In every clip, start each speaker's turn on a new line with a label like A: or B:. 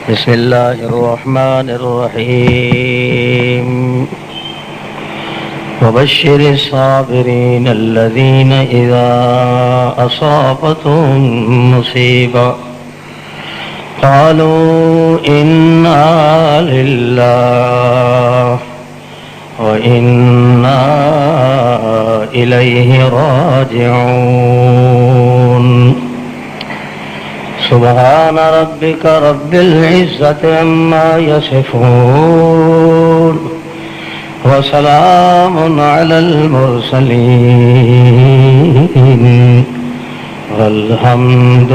A: بسم الله الرحمن الرحيم وبشر الصابرين الذين إذا أصابتهم مصيبة قالوا إنا لله وإنا إليه راجعون سبحان ربك رب العزة عما يصفون وسلام على المرسلين والحمد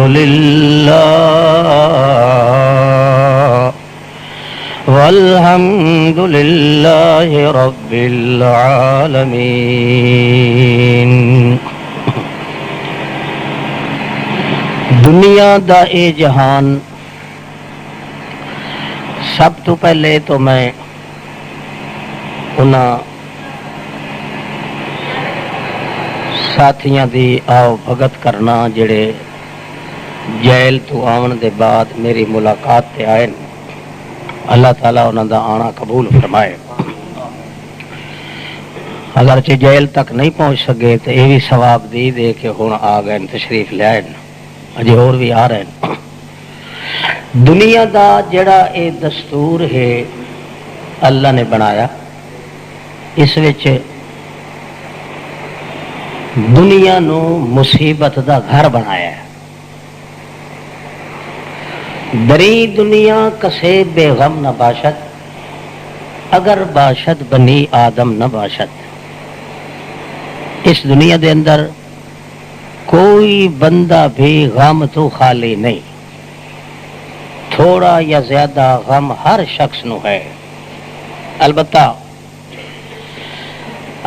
A: لله رب العالمين۔ دنیا دا اے جہان، سب تو پہلے تو میں انہاں ساتھیاں دی آؤ بھگت کرنا جڑے جیل تو آون دے بعد میری ملاقات تے آئے، اللہ تعالیٰ انہاں دا آنا قبول فرمائے۔ اگرچہ جیل تک نہیں پہنچ سکے تو یہ بھی ثواب دی دے کہ ہن آ گئے تشریف لے آئے، اجے اور بھی آ رہے ہیں۔ دنیا دا جڑا اے دستور ہے اللہ نے بنایا، اس وچ دنیا نو مصیبت دا گھر بنایا ہے۔ بری دنیا کسے بے غم نہ باشد، اگر باشد بنی آدم نہ باشد۔ اس دنیا دے اندر کوئی بندہ بھی غم تو خالی نہیں، تھوڑا یا زیادہ غم ہر شخص نو ہے۔ البتہ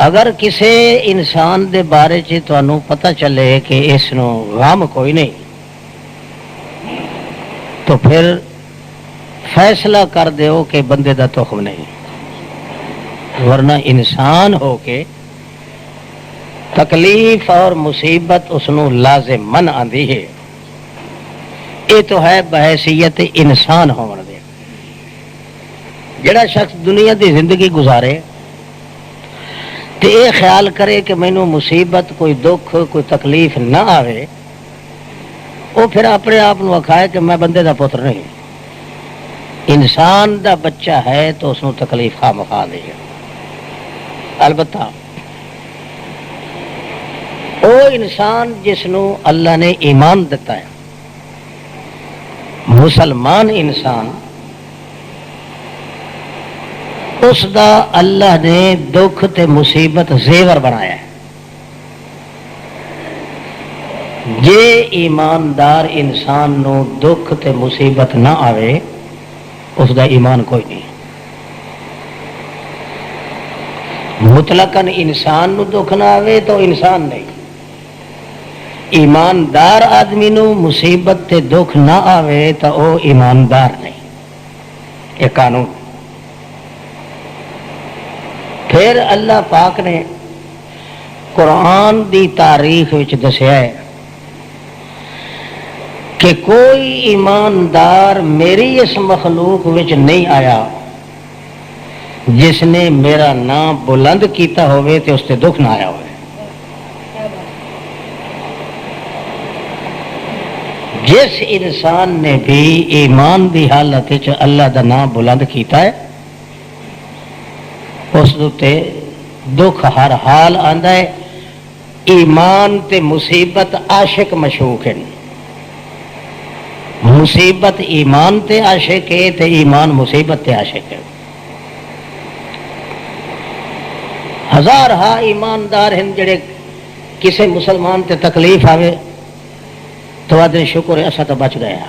A: اگر کسی انسان دے بارے چ تانوں پتہ چلے کہ اس نو غم کوئی نہیں تو پھر فیصلہ کر دیو کہ بندے دا تخم نہیں، ورنہ انسان ہو کے تکلیف اور مصیبت اس نو لازمن آندی ہے۔ یہ تو ہے بحیثیت انسان ہون دے۔ جڑا شخص دنیا دی زندگی گزارے تے یہ خیال کرے کہ مینوں مصیبت کوئی دکھ کوئی تکلیف نہ آوے، وہ پھر اپنے آپ نو آکھائے کہ میں بندے دا پتر نہیں، انسان دا بچہ ہے تو اس نو تکلیف خواہ مخواہ دے گا۔ البتہ او انسان جس نو اللہ نے ایمان دیتا ہے، مسلمان انسان، اس دا اللہ نے دکھ تے مصیبت زیور بنایا ہے۔ جے ایماندار انسان نو دکھ تے مصیبت نہ آوے، اس دا ایمان کوئی نہیں۔ مطلقاً انسان نو دکھ نہ آوے تو انسان نہیں، ایماندار آدمی نو مصیبت تے دکھ نہ آوے تو او ایماندار نہیں، یہ قانون۔ پھر اللہ پاک نے قرآن دی تاریخ وچ دسیا ہے کہ کوئی ایماندار میری اس مخلوق وچ نہیں آیا جس نے میرا نام بلند کیتا ہوئے تے اس تے دکھ نہ آیا ہوئے۔ جس انسان نے بھی ایمان دی حالت وچ اللہ دا نام بلند کیتا ہے، اس تے دکھ ہر حال آندا ہے۔ ایمان تے مصیبت عاشق مشوق ہیں، مصیبت ایمان تے عاشق ہے تے ایمان مصیبت تے عاشق ہے۔ ہزار ہا ایماندار ہیں جڑے کسے مسلمان تے تکلیف آوے تو آدھے شکر ہے اسا تو بچ گیا،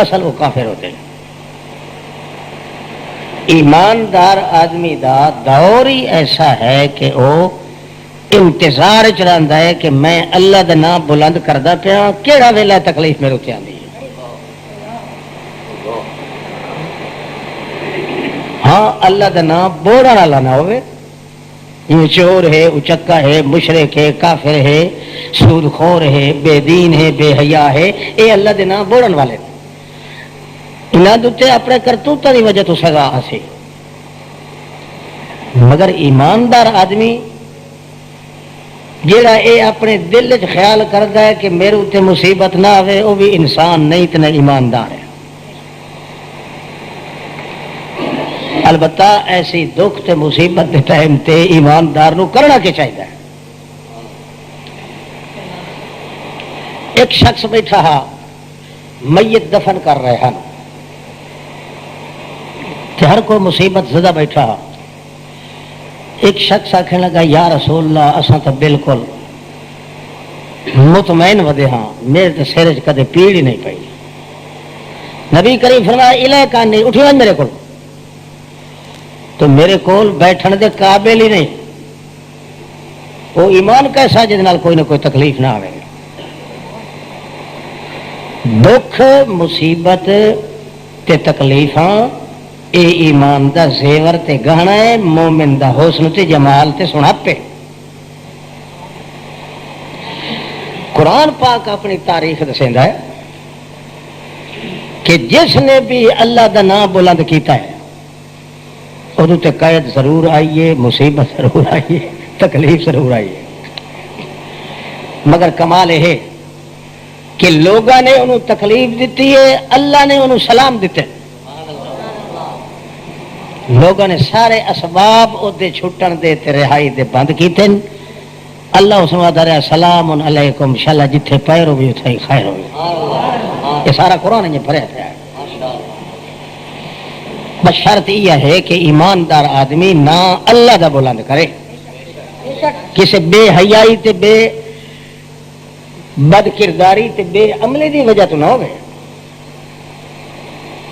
A: اصل وہ کافر ہوتے ہیں۔ ایماندار آدمی دا دور ہی ایسا ہے کہ وہ انتظار چ رہندا ہے کہ میں اللہ دا نام بلند کردا پیا، کیڑا ویلا تکلیف میرے تے آندی ہے۔ ہاں اللہ دا نام بوڑھا والا نہ ہوئے، یہ چور ہے، اچکا ہے، مشرک ہے، کافر ہے، سود خور ہے، بے دین ہے، بے حیا ہے، یہ اللہ دے نام بوڑھن والے۔ انہاں دے اپنے کرتوتاں دی وجہ تو سزا سی، مگر ایماندار آدمی جیڑا اے اپنے دل وچ خیال کردا ہے کہ میرے تے مصیبت نہ آوے، وہ بھی انسان نہیں تے نہ ایماندار ہے۔ البتہ ایسی دکھ تے مصیبت دے ٹائم تے ایماندار نو کرنا کی چاہیے۔ ایک شخص بیٹھا ہا، میت دفن کر رہے ہیں تے ہر کوئی مصیبت زدہ بیٹھا ہا۔ ایک شخص آخنے لگا یا رسول اللہ اساں تو بالکل مطمئن ودے ہاں، میرے تے سر وچ کدے پیڑ ہی نہیں پئی۔ نبی کریم فرمایا الیک انی، اٹھی ون میرے کول، تو میرے کول بیٹھن دے قابل ہی نہیں۔ وہ ایمان کیسا جس نال کوئی نہ کوئی تکلیف نہ آئے۔ دکھ مصیبت تے تکلیفاں اے ایمان دا زیور تے گہنا ہے، مومن دا حسن تے جمال تے سناپے۔ قرآن پاک اپنی تاریخ دسیندا ہے کہ جس نے بھی اللہ دا نام بلند کیتا ہے ادو تے قید ضرور آئیے، مصیبت ضرور آئیے، تکلیف ضرور آئیے، مگر کمال یہ ہے کہ لوگوں نے انہوں تکلیف دیتی ہے، اللہ نے انہوں سلام دیتے۔ لوگوں نے سارے اسباب ادھے چھٹن دے تے رہائی دے بند کیتے، اللہ اس میں آدھا رہا سلام علیکم، انشاءاللہ جتھے پیر ہوگی اتھے خیر ہوگی۔ یہ سارا قرآن یہ بھرا ہے۔ بس شرط یہ ہے کہ ایماندار آدمی نہ اللہ دا بلند کرے، کسی بے حیائی تے بے بد کرداری تے بے عملی دی وجہ تو نہ ہوئے،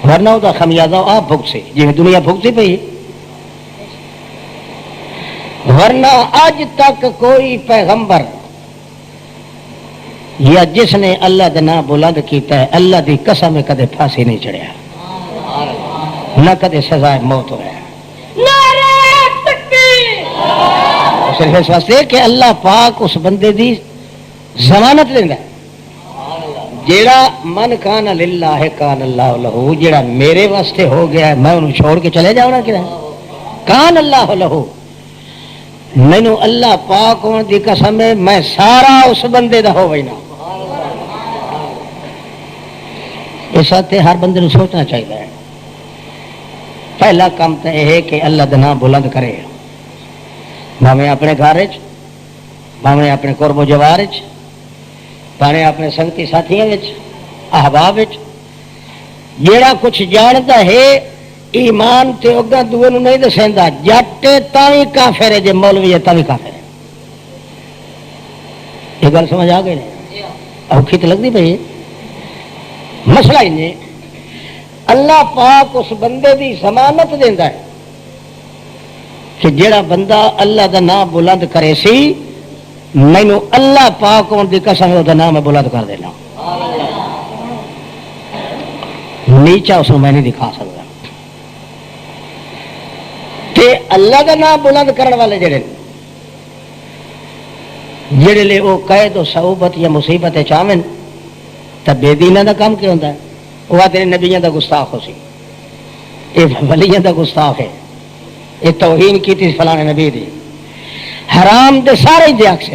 A: ورنہ وہ خمیازہ آپ بھگ سے جی دنیا بھگتی پئی۔ ورنہ آج تک کوئی پیغمبر یا جس نے اللہ دا نام بلند کیتا ہے اللہ دی قسم میں کدے پھانسی نہیں چڑھیا، نہ کدے سزائے موت ہوا۔ صرف اس واسطے کہ اللہ پاک اس بندے دی ضمانت دینا ہے، جیڑا من کان للہ کان اللہ لہو، جیڑا میرے واسطے ہو گیا ہے میں انہوں چھوڑ کے چلے جاؤں نا، کہ کان اللہ لہو، مینو اللہ پاک ہونے دی قسم ہے میں سارا اس بندے دا ہو گئی نا۔ اس واسطے ہر بندے نو سوچنا چاہیے، پہلا کام تو یہ ہے کہ اللہ دا نام بلند کرے، بھاویں اپنے گھر وچ، بھاویں اپنے قرب و جوار وچ، بھاویں اپنے سنگتی ساتھیاں وچ، احباب وچ، جیڑا کچھ جانتا ہے ایمان تے اگا دوے نو نہیں دسیندا، جٹ تاں وی کافر ہے، جے مولوی ہے تاں وی کافر ہے۔ یہ گل سمجھ آ گئی نہیں؟ اوکھی تو لگتی پئی۔ مسئلہ ہی نہیں، اللہ پاک اس بندے دی ضمانت دیندا ہے کہ جیڑا بندہ اللہ دا نام بلند کرے سی مینو اللہ پاک ہون دی قسم ہے دا نام میں بلند کر دینا، نیچا اس میں نہیں دکھا سکتا۔ تے اللہ دا نام بلند کرنے والے جڑے لے وہ قید و صعوبت یا مصیبت چاہن تو بے دینہ دا کام کیا ہوتا ہے؟ وہ آتے نبیوں دا گستاخ ہو سی، یہ ولیوں دا گستاخ ہے، یہ توہین کی تھی فلانے نبی دی، حرام دے سارے دیاک سے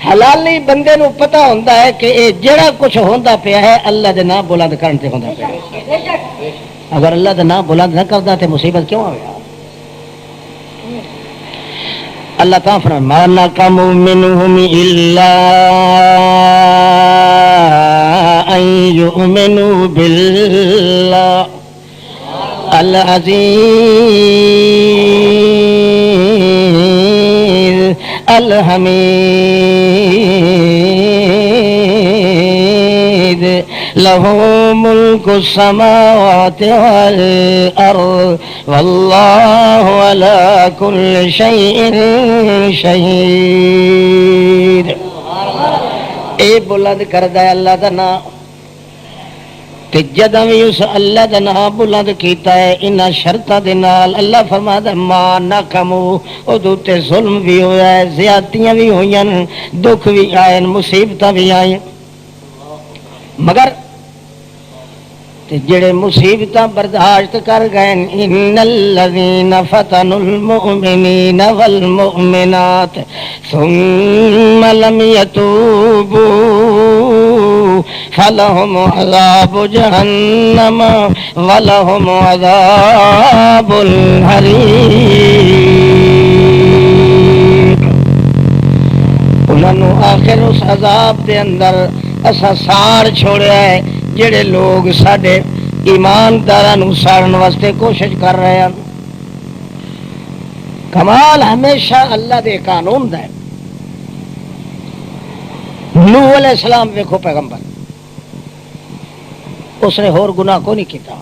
A: حلالی بندے نو پتہ ہوتا ہے کہ یہ جڑا کچھ ہوتا پیا ہے اللہ دے نام بلند کرنے ہوتا پیا، اگر اللہ دے نام بلند نہ کرتا تو مصیبت کیوں آئے؟ اللہ تعالیٰ فرمایا ما نقموا منهم الا ان يؤمنوا بالله العزيز الحميد له ملك السماوات والأرض والله على كل شيء شهيد۔ اے بلند کردہ اللہ دا نام، تے جدوں بھی اس اللہ دا نام بلند کیتا ہے انہاں شرطاں دے نال اللہ فرماتا ما نقمو، ادو تے ظلم بھی ہویا ہے، زیادتیاں بھی ہوئیاں، دکھ بھی آئے، مصیبتاں بھی آئیں، مگر تے جڑے مصیبتاں برداشت کر گئے ان الذین فتنوا المؤمنین والمؤمنات ثم لم يتوبوا فلهم عذاب جہنم ولهم عذاب الحریق۔ انہوں آخر اس عذاب دے اندر اسا ساڑ چھوڑیا ہے جڑے لوگ ساڈے ایمانداراں نوں ساڑن واسطے کوشش کر رہے ہیں۔ کمال ہمیشہ اللہ دے قانون دا ہے۔ نوح علیہ السلام ویکھو پیغمبر، اس نے ہور گناہ کو نہیں کیتا۔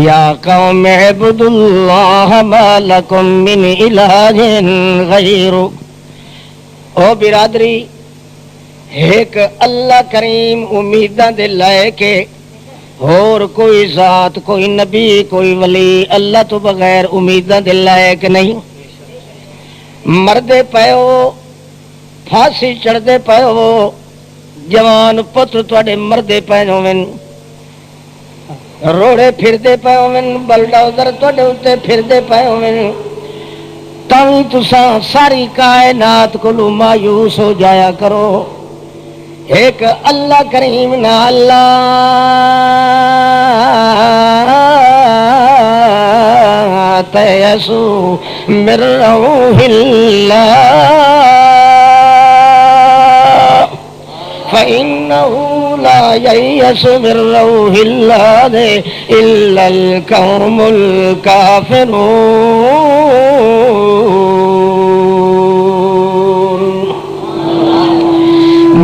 A: یا قوم اعبدوا اللہ ما لکم من الہ غیرہ، او برادری ایک اللہ کریم امیداں دے لائے کہ اور کوئی ذات، کوئی نبی، کوئی ولی اللہ تو بغیر امیداں دے لائے کہ نہیں؟ مردے پے ہو، پھانسی چڑھدے پے ہو، جوان پتر تواڈے مردے پے ہوویں، روڑے پھردے پے ہوویں، بلڈوزر تواڈے اوتے پھردے پے ہوویں، تاں تساں ساری کائنات کولوں مایوس ہو جایا کرو۔ ایک اللہ کریم نہ اللہ تیسو من روح اللہ فإنه لا ييأس من روح الله إلا القوم الكافرون۔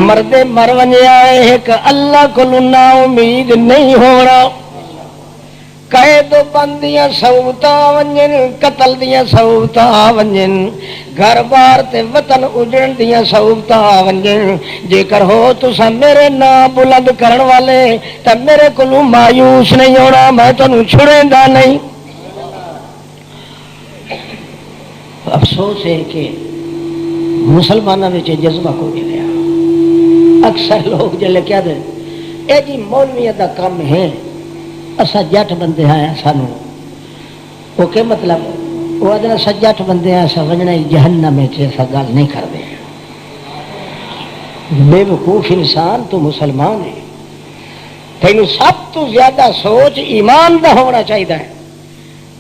A: مرد مر ونجیا ایک اللہ کو نا امید نہیں ہونا، قید بندیاں سہولتاں ونجن، قتل دیاں سہولتاں ونجن، گھر بار تے وطن اجڑن دیاں سہولتاں ونجن، جے کر ہو تساں میرے نام بلند کرن والے تے میرے کولوں مایوس نہیں ہونا، میں تانوں چھڑیندا نہیں۔ افسوس ہے کہ مسلمانوں وچ جذبہ کو نہیں رہا۔ اکثر لوگ جلے کیا دیں اے جی مولویہ دا کام ہے، اسا جٹ بندے ہیں، سانو وہ کیا مطلب؟ وہ ادنا اسا جٹ بندے ہیں، اسا وجنا جہنم میں ایسا گل نہیں کرتے۔ بے وقوف انسان تو مسلمان ہے، تینوں سب تو زیادہ سوچ ایمان دا ہونا چاہیے،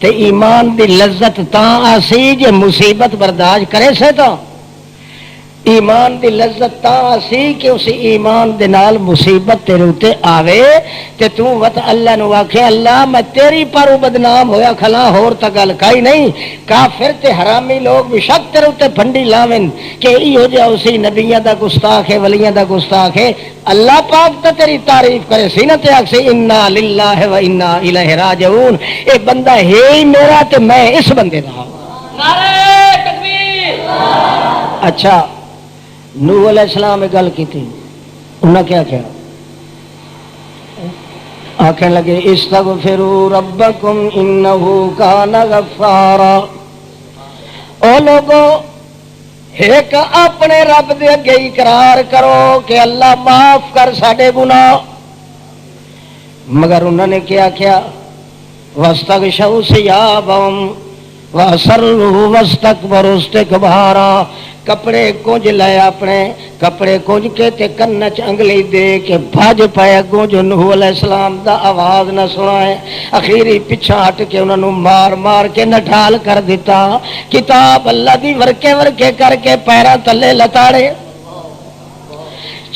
A: تے ایمان دی لذت تاں آسی جے مصیبت برداشت کرے سے تو ایمان دی لذت تاں سی کہ اس ایمان دے نال مصیبت تیرے اوتے آوے تے تو وت اللہ نو آکھے اللہ میں تیری پر بدنام ہویا کھلا، ہور تا گل کائی نہیں۔ کافر تے حرامی لوگ بھی شک تیرے اوتے پھنڈی لاویں کہ ایہو جہا اسی نبیاں دا گستاخ ہے، ولیاں دا گستاخ ہے، اللہ پاک تے تیری تعریف کرے سی نا تے آکھے انا للہ و انا الیہ راجعون، اے بندہ ہے ہی میرا تے میں اس بندے دا۔ نعرہ تکبیر۔ اچھا نوح علیہ السلام نے گل کی تھی، انہوں نے کیا کیا؟ آکھنے لگے استغفروا ربکم انہ کان غفارا۔ او لوگو ایک اپنے رب دے اگے اقرار کرو کہ اللہ معاف کر ساڈے گناہ، مگر انہوں نے کیا کیا؟ واستغشوا ثیابہم واسروا واستکبروا استکبارا۔ کپڑے کونج لے، اپنے کپڑے کونج کے تے کنچ انگلی دے کے بھاج پائے اگوں جو نوح علیہ السلام دا آواز نہ سنائے، اخیری پیچھا ہٹ کے انہوں نے مار مار کے نٹھال کر دیتا، کتاب اللہ دی ورکے ورکے کر کے پیراں تلے لتاڑے،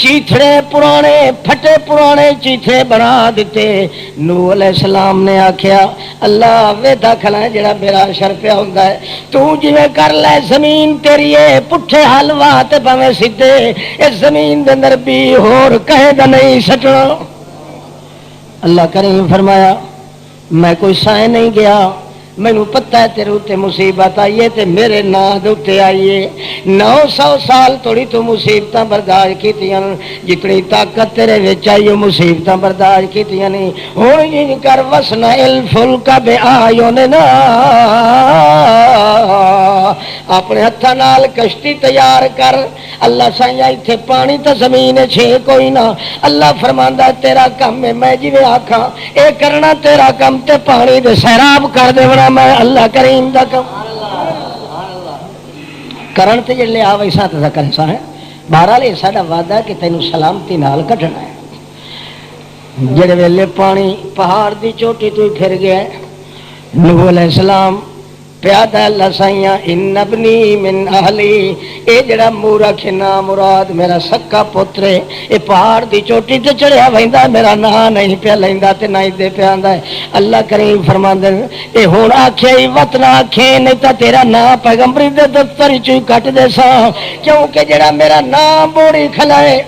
A: چیتھڑے پرانے پھٹے پرانے چیتھڑے بنا دیتے۔ نوح علیہ السلام نے آکھیا اللہ ویدا کھلا جڑا میرا شر پیا ہوندا ہے، تو جویں کر لے زمین تیری ہے، پٹھے حلوا تے بھویں سیدھے، اس زمین دے اندر بھی ہور کہے دا نہیں سٹنا۔ اللہ کریم فرمایا میں کوئی سائیں نہیں گیا، مینوں پتہ ہے تیرے اتنے مصیبت آئی ہے تے میرے نام دے اتنے آئی ہے 900 سال توڑی تو مصیبتاں برداشت کیتیاں جتنی طاقت تیرے وچ آئی وہ مصیبتاں برداشت کیتیاں نہیں ہن جن کر وسنا الفلک بأعیننا اپنے ہتھاں نال کشتی تیار کر اللہ سائیں ایتھے پانی تے زمین چھے کوئی نہ اللہ فرماندا تیرا کم ہے میں جویں آکھاں اے کرنا تیرا کم تے پانی دے سیراب کر دیونا میں اللہ کریم دا کم کرن تے جڑے آ ویسا تے کرن سا ہے بہرحال یہ ساڈا وعدہ ہے کہ تینوں سلامتی نال کڈنا ہے جڑے ویلے پانی پہاڑ دی چوٹی تو ہی پھر گیا ہے نوح علیہ السلام پیادہ اللہ سائیاں ان ابنی من اہلی اے جڑا مورخ نا مراد میرا سکا پتر ہے اے پہاڑ دی چوٹی تے چڑھیا ویندا میرا نام نہیں پیا لیندا تے نہ دے پیا آندا ہے اللہ کریم فرماندے اے ہن آکھے ہی وت نہ آکھے نہیں تے تیرا نام پیغمبری دے دفتر وچ کٹ دے سا کیونکہ جڑا میرا نام بوڑی کھلائے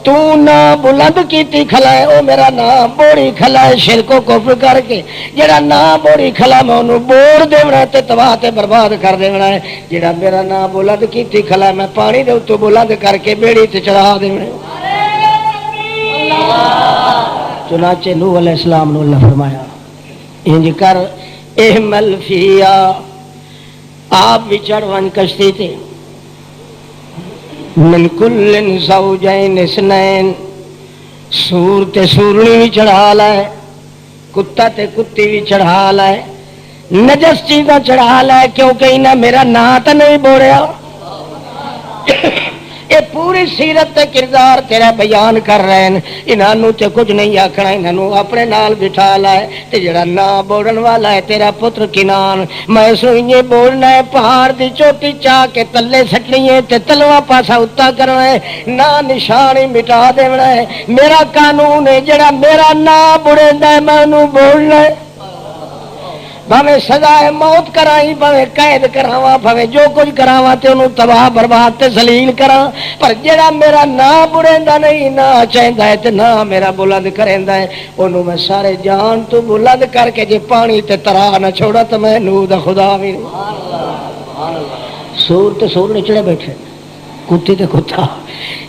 A: تو نہ بلند کیتی کھلائے او میرا نام بوڑی کھلائے شرک و کفر کر کے جڑا نام بوڑی کھلا میں انہوں بوڑ دیونا تے تباہ تے برباد کر دیونا ہے جڑا میرا نام بلند کیتی کھلائے میں پانی دے تو بلند کر کے بیڑی تے چڑھا دیونا چنانچہ نوح علیہ السلام نے اللہ فرمایا انج کر احمل فیا آپ بھی چڑھ ون کشتی تے من کل زوجین اثنین سور تے سورنی بھی چڑھا لائے کتا تے کتی بھی چڑھا لائے نجس چیزاں چڑھا لائے کیونکہ انہیں میرا نا تو نہیں بوڑیا یہ پوری سیرت تے کردار تیرا بیان کر رہے ہیں انہوں تے کچھ نہیں آکھنا انہوں اپنے نال بٹھا لائے تے جڑا نا بوڑن والا ہے تیرا پتر کنان میں سوئیں بولنا ہے پہاڑ دی چوٹی چاہ کے تلے سٹنی ہے تے تلوا پاسا اتا کرنا ہے نا نشانی مٹا دینا ہے میرا قانون ہے جڑا میرا نا بڑھندا ہے میں انہوں بولنا ہے بھاویں سزائے موت کرائی بھاویں قید کراواں بھاویں جو کچھ کراواں تے انہوں تباہ برباد تے ذلیل کراں پر جڑا میرا نام بڑھیندا نہیں نہ چاہندا ہے تے نہ میرا بلند کریندا ہے انہوں میں سارے جان تو بلند کر کے جے پانی تے ترا نہ چھوڑا تے میں نوح دا خدا بھی سور تے سور نچڑے بیٹھے کتی تے کتا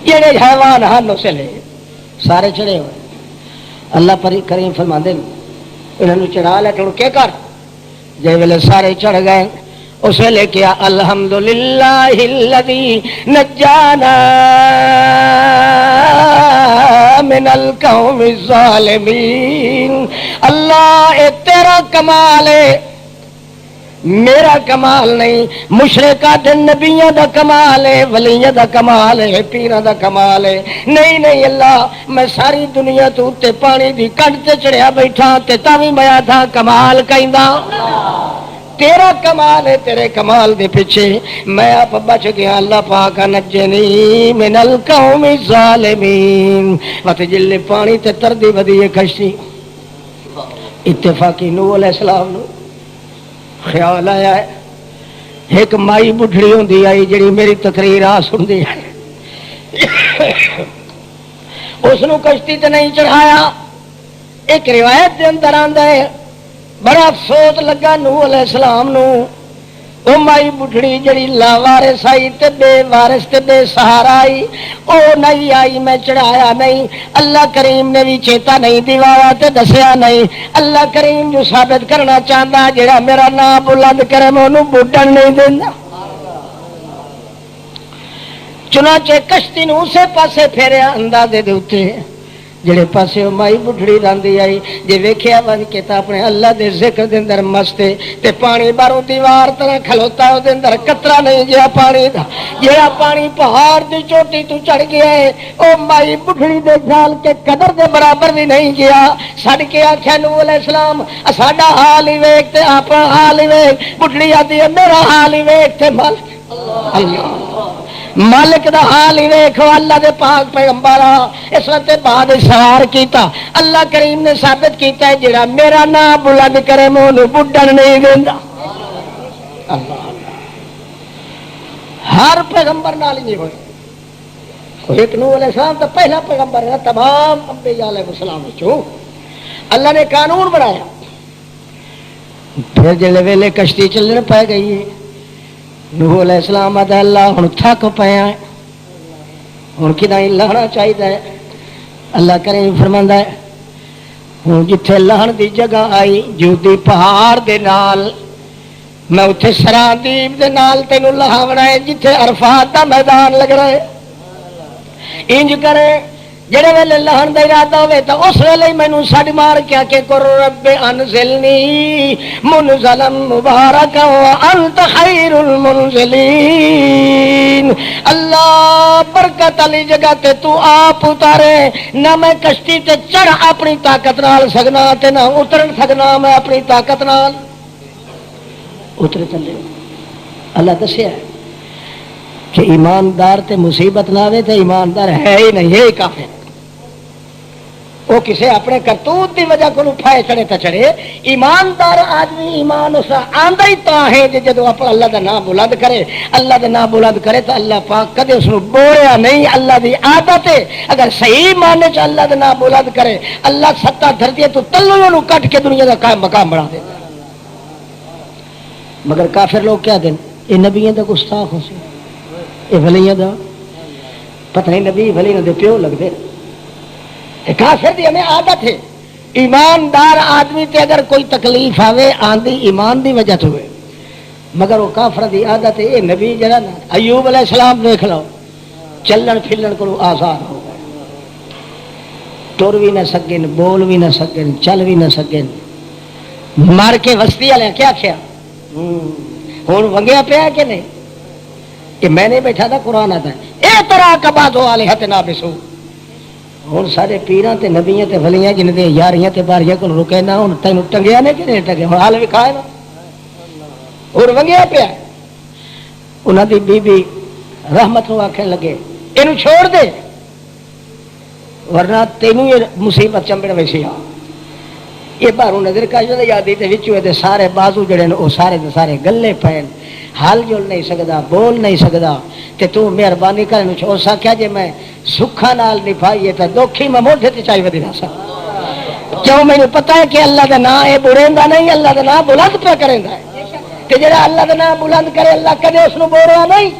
A: جڑے حیوان ہن اسلے سارے چڑھے ہوئے اللہ پر کریم فرماندے انہوں چڑھا لے تے کیا کر جے ویلے سارے چڑھ گئے اس ویلے کیا الحمدللہ الذی نجانا من القوم الظالمین اللہ اے تیرا کمال ہے میرا کمال نہیں مشرکہ دن نبیوں دا کمال ہے ولیوں دا کمال ہے پیروں دا کمال ہے نہیں اللہ میں ساری دنیا تو تے پانی دی کنڈ تے چڑھیا بیٹھا تے تاوی میں تھا کمال کہندا تیرا کمال ہے تیرے کمال دے پیچھے میں آپ بچ گیا اللہ پاک نجنی من القوم الظالمین وقت جلے پانی تے تردی ودی کشتی اتفاقی نوح علیہ السلام نو خیال آیا ہے ایک مائی بڑھڑی ہوندی آئی جڑی میری تقریر آ سندی ہے اس نو کشتی تے نہیں چڑھایا ایک روایت دے اندر آندا ہے بڑا افسوس لگا نوح علیہ السلام نو او مائی بڑھڑی جڑی لا وارث آئی تے بے وارث تے بے سہارا آئی او نہیں آئی میں چڑھایا نہیں اللہ کریم نے بھی چیتا نہیں دیوایا تے دسیا نہیں اللہ کریم جو ثابت کرنا چاہتا جڑا میرا نام بلند کرے میں انہوں بڑھن نہیں دینا چنانچہ کشتی نو اسے پاسے پھیریا اندازے دے اتے جڑے پاسے مائی بڑھڑی راندی آئی جے ویکھیا ون کے تا اپنے اللہ دے ذکر دے اندر مستے تے پانی باروں دیوار طرح کھلوتا ہے دے اندر قطرہ نہیں جیا پانی دا جڑا پانی پہاڑ دی چوٹی تو چڑھ گیا ہے او مائی بڑھڑی دے جال کے قدر دے برابر بھی نہیں گیا سڑ کے آکھیا نوح علیہ السلام ساڈا حال ہی ویکھ تے اپنا حال ہی ویکھ بڑھڑی آدی ہے میرا حال ہی ویکھ تے اللہ مالک دا حال ہی ویکھو اللہ دے پاک پیغمبر اس وقت بعد سوار کیتا اللہ کریم نے ثابت کیتا ہے جڑا میرا نام بلند کرے میں انہوں بڑھن نہیں دیندا اللہ ہر پیغمبر نال نہیں ہوئے ایک نوح علیہ السلام تو پہلا پیغمبر ہے تمام انبیاء علیہ السلام وچوں اللہ نے قانون بنایا
B: پھر جلے ویلے کشتی چلن پی گئی ہے، نوح علیہ السلام آتا اللہ ہوں تھک پیا ہوں کدا لاہنا چاہیے. اللہ کرے فرماندا ہے ہوں جتھے لاہن دی جگہ آئی جودی پہاڑ دے نال میں اتنے سرادیپ دے نال تینوں لہاونا ہے جتھے عرفات دا میدان لگ رہا ہے. انج کرے جڑے ویلے لہن دا ارادہ ہوئے تو اس ویلے مینوں سڈ مار کیا کہ قر رب انزلنی منزلا مبارکا وانت خیر المنزلین. اللہ برکت والی جگہ تے تو آپ اتارے، نہ میں کشتی تے چڑھ اپنی طاقت نال سکنا تے نہ اتر سکنا میں اپنی طاقت نال اتر چلے. اللہ دسیا کہ ایماندار تے مصیبت نہ آئے تو ایماندار ہے ہی نہیں، ہے کافر. وہ کسی اپنے کرتوت کی وجہ کو پھائے چڑھے تو چڑھے. ایماندار آدمی ایمان اس آندا ہی تا ہے جدو آپ اللہ کا نام بلند کرے. اللہ کا نام بلند کرے تو اللہ پاک کدے اس بولیا نہیں. اللہ کی عادت ہے اگر صحیح معنی چ اللہ کا نام بلند کرے اللہ ستا دھرتی تو تلو کٹ کے دنیا کا قائم مقام بنا دے. مگر کافر لوگ کیا دیں یہ نبیوں کا گستاخ ہو سی، یہ ولیاں دا پتہ نہیں نبی ولی دے پیو لگتے. کافر دی ہمیں عادت ہے ایماندار آدمی تے اگر کوئی تکلیف آوے آندھی ایمان دی وجہ تو ہوئے، مگر وہ کافر دی عادت ہے. یہ نبی جڑا نا ایوب علیہ السلام دیکھ لو چلن پھرن کو آزاد ہو گئے، ٹر بھی نہ سکن، بول بھی نہ سکن، چل بھی نہ سکن. مار کے وسطی والے کیا کیا ہوں ونگیا پیا کہ نہیں. کہ میں نے بیٹھا تھا قرآن آتا ہے اے طرح کبا دو والے ہاتھ نہ بسو. ہوں سارے پیراں تے نبیاں تے ولیاں جن دے یاریاں تے باریاں کو رکے نہ ہوں تینوں ٹنگیا نے کہ نہیں ٹنگیا ہوں حال بھی کھائے نا اور ونگیا پیا. انہاں دی بی بی رحمت نو آکھن لگے اینو چھوڑ دے ورنہ تینوں یہ مصیبت چمبڑ ویسی آ. یہ باہروں نظر کا جو یادی تے وچوں دے سارے بازو جڑے نے او سارے دے سارے گلے پین حال جل نہیں سکدا بول نہیں سکدا. تے تو مہربانی کر نو چھوڑ سکیا جے میں سکھا نال نبھائیے تے دکھی میں موڈے تے چاہیے ودی نہ سا. کیوں مینوں پتہ ہے کہ اللہ دا نام اے بڑیندا نہیں، اللہ دا نام بلند پہ کریندا ہے. تے جڑا اللہ دا نام بلند کرے اللہ کدے اس نو بولیا نہیں.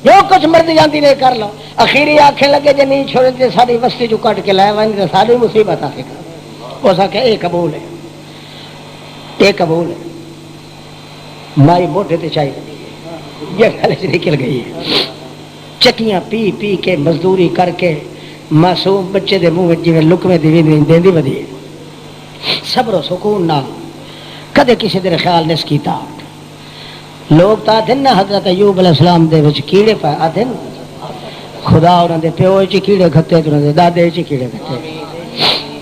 B: جو کچھ مرضی جاندی نے کر لو. اخیری آکھے لگے جے نہیں چھوڑے تے ساری بستی جو کٹ کے لے ون تے ساری مصیبت آ کے اس آ کے اے قبول ہے، اے قبول ہے. مائی موٹے تے چاہیے یہ گل نکل گئی ہے. چکیاں پی پی کے مزدوری کر کے معصوم بچے دے منہ جی لکمے دی دیندی ودی ہے. صبر و سکون نال کدے کسی دے خیال نہیں کیتا. لوگ تا دن حضرت ایوب علیہ السلام دے وچ کیڑے پا آدھن خدا انہاں دے پیو وچ کیڑے گھتے تے انہاں دے دادے وچ کیڑے گھتے.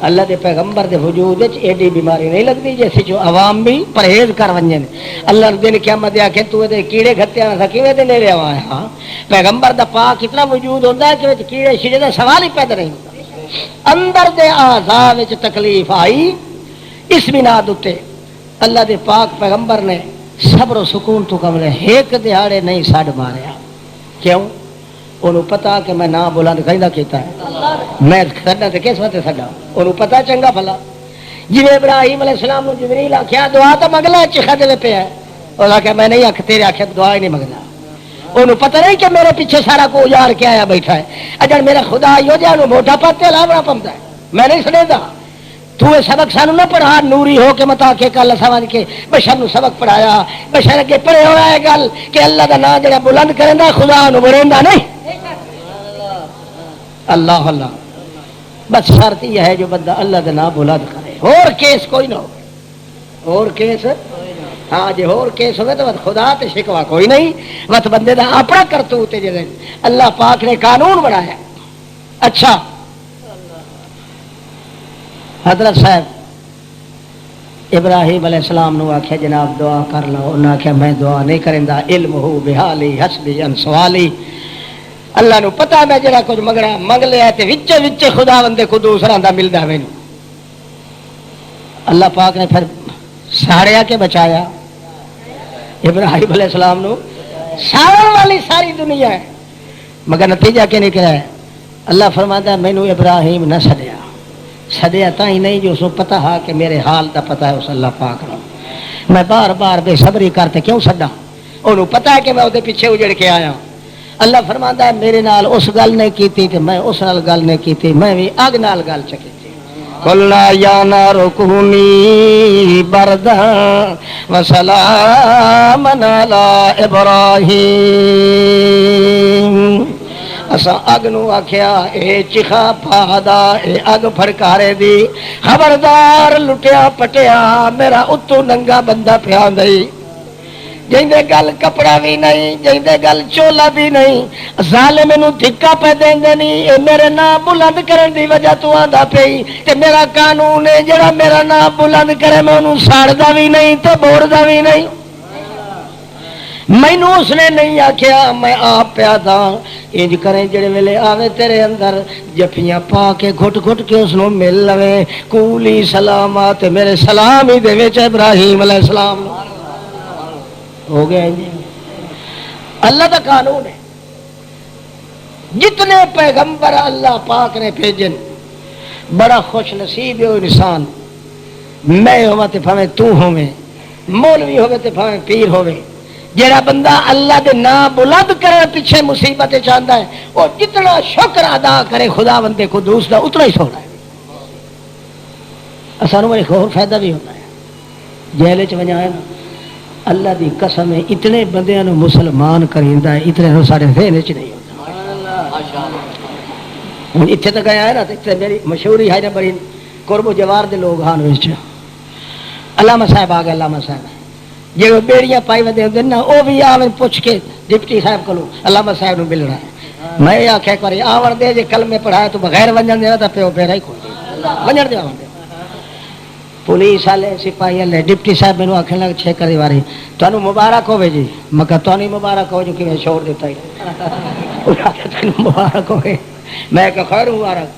B: اللہ دے پیغمبر دے وجود وچ ایڈی بیماری نہیں لگتی جیسے جو عوام بھی پرہیز کر ونجن. اللہ دن قیامت دے آکھے تو دے کیڑے گھتے آ کیویں دے نیڑے آوا ہے. ہاں پیغمبر دا پاک اتنا وجود ہوندا ہے کہ وچ کیڑے شیڑے دا سوال ہی پیدا نہیں ہوندا. اندر دے اعضاء وچ تکلیف آئی اس بنا تے اللہ دے پاک پیغمبر نے صبر و سکون تو کم رہے ایک دیہاڑے نہیں ساڈ ماریا. کیوں؟ انہوں پتا کہ میں نام بلند کہیں کیتا ہے میں سڈا تو کس وقت سڈا انہوں پتا چنگا بھلا. جی ابراہیم علیہ السلام نے جبریل آخیا دعا تو منگلا چیخا دے پہ ہے اور آخیا میں نہیں آخ تیرے آخیا دعا ہی نہیں منگنا. انہوں پتہ نہیں کہ میرے پیچھے سارا کو یار کے آیا بیٹھا ہے. اجر میرا خدا ہو جائے انہوں موٹا پاتے لاوڑا پمتا ہے میں نہیں سنے دا. تو یہ سبق سانو نہ پڑھا نوری ہو کے متا کے کل سمجھ کے بشر نو سبق پڑھایا. بشر اگے پڑھے ہوا ہے گل کہ اللہ دا نام جڑا بلند کریندا خدا نو بریندا نہیں. اللہ اللہ بس شرط یہ ہے جو بندہ اللہ کا نام بلند کرے. اور کیس کوئی نہ ہو اور کیس ہاں جی اور کیس ہوئے تو خدا تے شکوا کوئی نہیں. بس بندے دا اپنا کرتوت ہے اللہ پاک نے قانون بنایا. اچھا حضرت صاحب ابراہیم علیہ السلام نے آخیا جناب دعا کر لو. انہیں آخیا میں دعا نہیں کریں علم ہو بحالی حسبی ان سوالی. اللہ نو پتا میں جڑا کچھ منگنا منگ لیا تے وچے وچے خدا بندے کو دوسرا دا ملدا مینوں. اللہ پاک نے پھر ساڑیا کے بچایا ابراہیم علیہ السلام نو. ساڑن والی ساری دنیا ہے مگر نتیجہ کیا نکلا ہے. اللہ فرماتا ہے مینوں ابراہیم نہ سدیا. سدیا تا ہی نہیں جو اس کو پتا ہا کہ میرے حال دا پتا ہے اس اللہ پاک نو. میں بار بار بے صبری کرتے کیوں سڈا؟ انہوں پتا ہے کہ میں وہ پیچھے اجڑ کے آیا. اللہ فرماتا ہے میرے نال اس گل نے کی تے میں اس نال گل نے کی، میں بھی اگ نال گل چکی. قلنا یا نار کونی بردا وسلاما علی ابراہیم. اسا اگ نو آخیا اے چیخا پادا اے اگ پھڑکارے دی، خبردار لٹیا پٹیا میرا اتو ننگا بندہ پیا دئی، جیندے گل کپڑا بھی نہیں، جیندے گل چولا بھی نہیں، ظالم نو دھکا پہ دیندے نہیں، اے میرے نام بلند کرن دی وجہ تو آندا پئی تے میرا قانون ہے جڑا میرا نام بلند کرے میں انہوں ساڑدا بھی نہیں تے بوڑدا بھی نہیں. مینو اس نے نہیں آخیا، میں آپ پیا تھا انج کریں جڑے ویلے آوے تیرے اندر جفیاں پا کے گھٹ گھٹ کے اس نو مل لوے، کولی سلامات میرے سلام ہی دے وچ ابراہیم علیہ السلام ہو گیا. اللہ کا قانون ہے، جتنے پیغمبر اللہ پاک نے بھیجن بڑا خوش نصیب ہے وہ انسان، میں ہوا تے بھاویں تو ہوویں، مولوی ہوے تے بھاویں پیر ہوے، جڑا بندہ اللہ دے نام بلند کرنے پیچھے مصیبت چاہتا ہے وہ جتنا شکر ادا کرے خدا بندے قدوس کا اتنا ہی سونا ہے. سانوں ایک اور فائدہ بھی ہوتا ہے، جیل چ ونجا ہے نا اللہ دی قسم ہے اتنے بندیاں نو مسلمان کریندا ہے اتنے نو سارے ذہن چ نہیں ہوتا. ہوں اتنے تک آیا ہے نا تے میری مشہوری ہے نا بڑی قرب و جوار دے لوگ ہان وچ علامہ صاحب آ گئے. علامہ صاحب جی بیڑیاں پائی ودے ہوتے نا وہ بھی آویں پوچھ کے ڈپٹی صاحب کو علامہ صاحب نو ملنا ہے. میں آخیا ایک بار آور دے جی کلمے پڑھایا تو بغیر ونجن دیا تو پیو پیرا ہی کھول ونجن دیا. پولیس والے سپاہی والے ڈپٹی صاحب مینو آخر لگ چھ کری واری تمہیں مبارک ہوے جی. میں کہا تو نہیں مبارک ہو جو کہ میں چھوڑ دیتا ہی مبارک ہوئے. میں کہ خیر مبارک.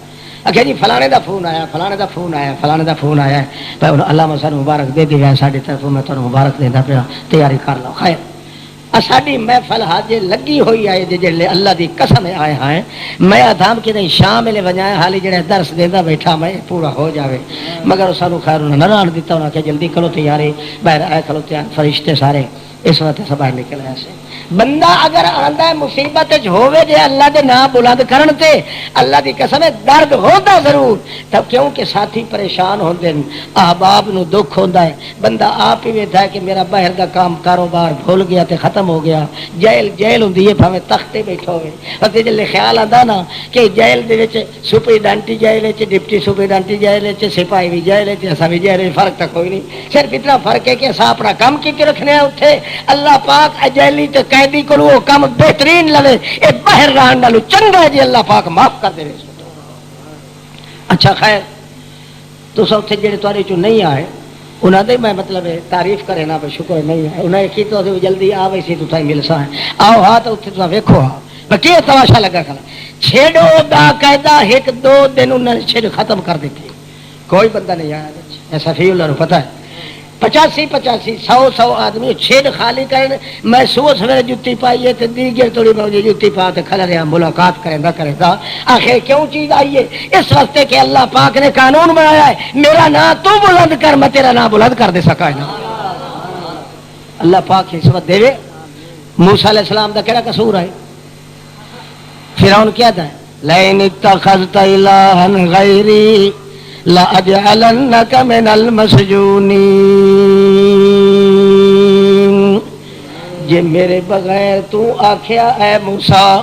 B: آخیا جی فلانے دا فون آیا، فلانے دا فون آیا، فلانے دا فون آیا، اللہ سانو مبارک دے دیا ساری طرف میں تمہیں مبارک دینا پیا، تیاری کر لو. خیر ساری محفل حاجے لگی ہوئی آئے جی اللہ دی قسم آئے ہیں. میں دھام کہ نہیں شام ویلے ونجایا حالی جڑا درس دینا بیٹھا میں پورا ہو جاوے، مگر سانو خیر انہوں نے ران دیتا انہوں نے کہ جلدی کھلو تیاری باہر آئے کھلو تیار فرشتے سارے اس وقت سے باہر نکل آیا سے. بندہ اگر آندا ہے مصیبت ہوے جے اللہ دے نام بلند کرن تے اللہ دی قسم ہے درد ہوتا ضرور تب کیونکہ ساتھی پریشان ہوندے ہیں، احباب نو دکھ ہوندا ہے. بندہ آپ ہی ویکھدا ہے کہ میرا باہر دا کام کاروبار بھول گیا تے ختم ہو گیا. جیل ہوندی ہے بھاویں تختے بیٹھا ہوئے تے جے خیال آندا نا کہ جیل دے وچ سپرڈنٹ جیل وچ ڈپٹی سپرڈنٹ جیل وچ سپاہی بھی جیل وچ اساں بھی جیل وچ فرق تک کوئی نہیں. صرف اتنا فرق ہے کہ اساں اپنا کام کیتے رکھنے اوتھے اللہ پاک اجیلی تے قیدی کو وہ کام بہترین لوے اے باہر رہن نالو چنگا جی اللہ پاک معاف کر دے. اچھا خیر تو سب اتنے جڑے تھوڑے چو نہیں آئے انہوں نے میں مطلب تعریف کرے نا شکر نہیں ہے انہیں کی تو جلدی آ ویسی تو مل سا آؤ ہاں تو اتنے تو ویکو ہاں کی تماشا لگا کھڑا چھیڑو باقاعدہ ایک دو دن انہوں نے چھیڑ ختم کر دیتے کوئی بندہ نہیں آیا. ایسا فی اللہ پتہ ہے 85 100 آدمی چھیڑ خالی کرنے میں صبح سویرے جتی پائیے تو دیگر تھوڑی بہت جتی پا تو کھڑا رہا ملاقات کرے نہ کرے گا. آخر کیوں چیز آئی ہے اس واسطے کہ اللہ پاک نے قانون بنایا ہے میرا نام تو بلند کر میں تیرا نام بلند کر دے سکا ہے نا. اللہ پاک حسبت دے موسیٰ علیہ السلام دا کہڑا قصور ہے. فرعون کیا تھا لئن اتخذت الہا غیری لَأَجْعَلَنَّكَ مِنَ الْمَسْجُونِينَ. جے میرے بغیر تو آکھیا اے موسیٰ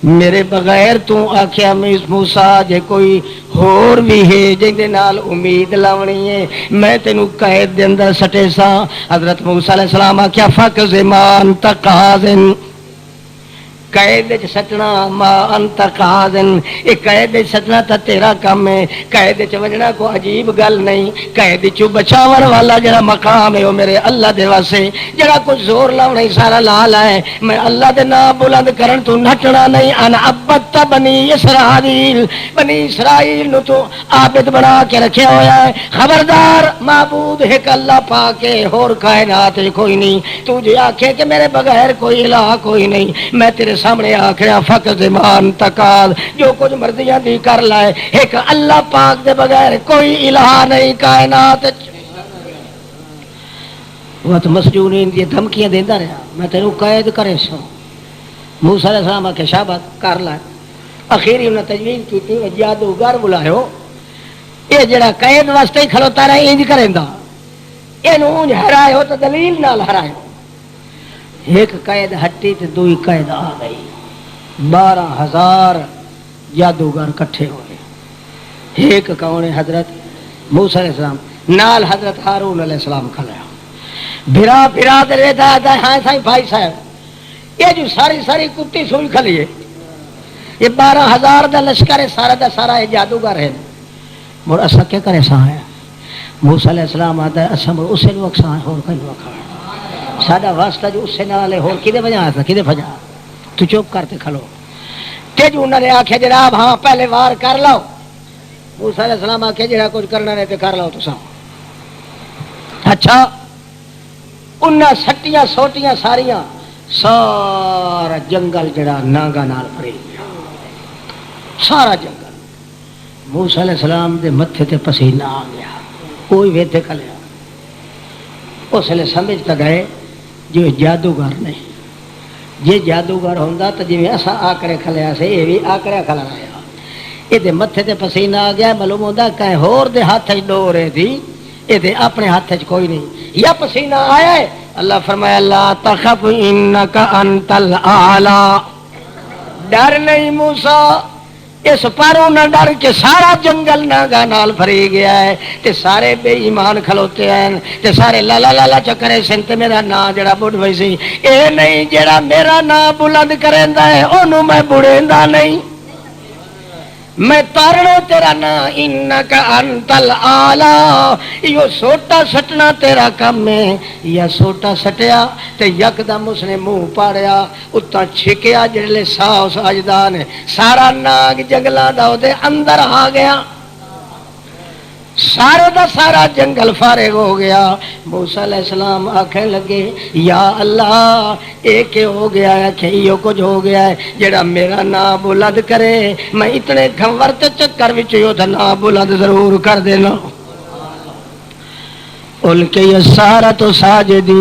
B: میرے بغیر تو آکھیا موسیٰ جے کوئی ہور بھی ہے جن دے نال امید لاونی ہے میں تینوں قید دے اندر سٹے سا. حضرت موسیٰ علیہ السلام آکھیا فَقْضِ مَا أَنْتَ قَاضٍ قید سٹنا ما انت قاضٍ یہ قید سٹنا تا تیرا کام ہے. قید چ وجنا کو عجیب گل نہیں. قید چ بچاون والا جڑا مقام ہے وہ میرے اللہ دے واسطے جڑا کچھ زور لاؤ نہیں سارا لا لائے میں اللہ دے نام بلند کرن تو نٹنا نہیں. ان عبدت بنی اسرائیل بنی اسرائیل نو تو عابد بنا کے رکھیا ہویا ہے. خبردار معبود ایک اللہ پاک ہے اور کائنات کوئی نہیں. تو جے آکھے کہ میرے بغیر کوئی الہ کوئی نہیں میں تیرے سامنے آخرا فقط زمان تکال جو کچھ مرضیاں دی کر لائے ایک اللہ پاک دے بغیر کوئی الہ نہیں کائنات. وہ تو مسجونین دی دھمکیاں دیندا رہا میں تینوں قید کرے سو موسیٰ علیہ السلام آکھے شابت کر لائے اخیری انہوں نے تجویز کی تھی جادوگر بلائیو یہ جڑا قید واسطے ہی کھلوتا رہے انج کریندا اینو اونج ہرائے ہو تو دلیل نال ہرائے ہو ایک قید ہٹی تو دوئی قید آ گئی 12,000 جادوگر کٹھے ہوئے ایک کون حضرت موسیٰ علیہ السلام نال حضرت ہارون علیہ السلام کھلیا بھرا دے رہتا ہے ہاں سائیں بھائی صاحب یہ جو ساری کتی سوئی کھلیے یہ 12,000 دا لشکر ہے سارا دا سارا یہ جادوگر ہے مر اسا کیا کرے سا ہے موسیٰ علیہ السلام آتا ہے اسا مر اسے وقت سا ہے اور کئی وقت ساڑا واسطہ جو اسے نالے ہور کدے بجا آتا کدے بجا تو چوپ کرتے کھلو کہ جو انہوں نے آکھے جناب ہاں پہلے وار کر لاؤ موسیٰ علیہ السلام آکھے جنہا کچھ کرنا رہتے کر لاؤ تو سا اچھا انہاں سٹیاں سوٹیاں ساریاں سارا جنگل جڑا نانگا نال پڑے سارا جنگل موسیٰ علیہ السلام دے متھے تے پسینہ آ گیا کوئی ویتے کھلیا اس لئے سمجھتا گئے جو جادوگر نہیں یہ جادوگر ہوندہ تو جو ایسا آکڑے کھلیا سے یہ بھی آکڑے کھلا رہا یہ دے متھے تے پسینہ آ گیا معلوم ہوندہ کہیں ہور دے ہاتھ ڈو رہے تھی یہ دے اپنے ہاتھ کوئی نہیں یا پسینہ آیا ہے اللہ فرمایا لا تخف انکا انت الاعلی ڈر نہیں موسیٰ اس پاروں نہ ڈر کے سارا جنگل ناگا نال بھری گیا ہے تے سارے بے ایمان کھلوتے ہیں تے سارے لالا چکرے سنت میرا نام جڑا بڑھ ہوئی سی اے نہیں جڑا میرا نام بلند کریندا ہے انہوں میں بڑھیندا نہیں میں تارنو تیرا نا انکا انت الاعلی یہ سوٹا سٹنا تیرا کم ہے یا سوٹا سٹیا تے یکدم اس نے منہ پاڑیا اتا چھکیا جڑلے ساؤ ساجدان ہے سارا ناگ جنگلہ دا دے اندر آ گیا سارے دا سارا جنگل فارغ ہو گیا موسیٰ علیہ السلام آنکھیں لگے یا اللہ ایک ہو گیا ہے کہ یہ کچھ ہو گیا ہے جڑا میرا نام بلند کرے میں اتنے گھنورتے چکر وچ یو تھا نام بلند ضرور کر دینا الکی السحرۃ ساجدین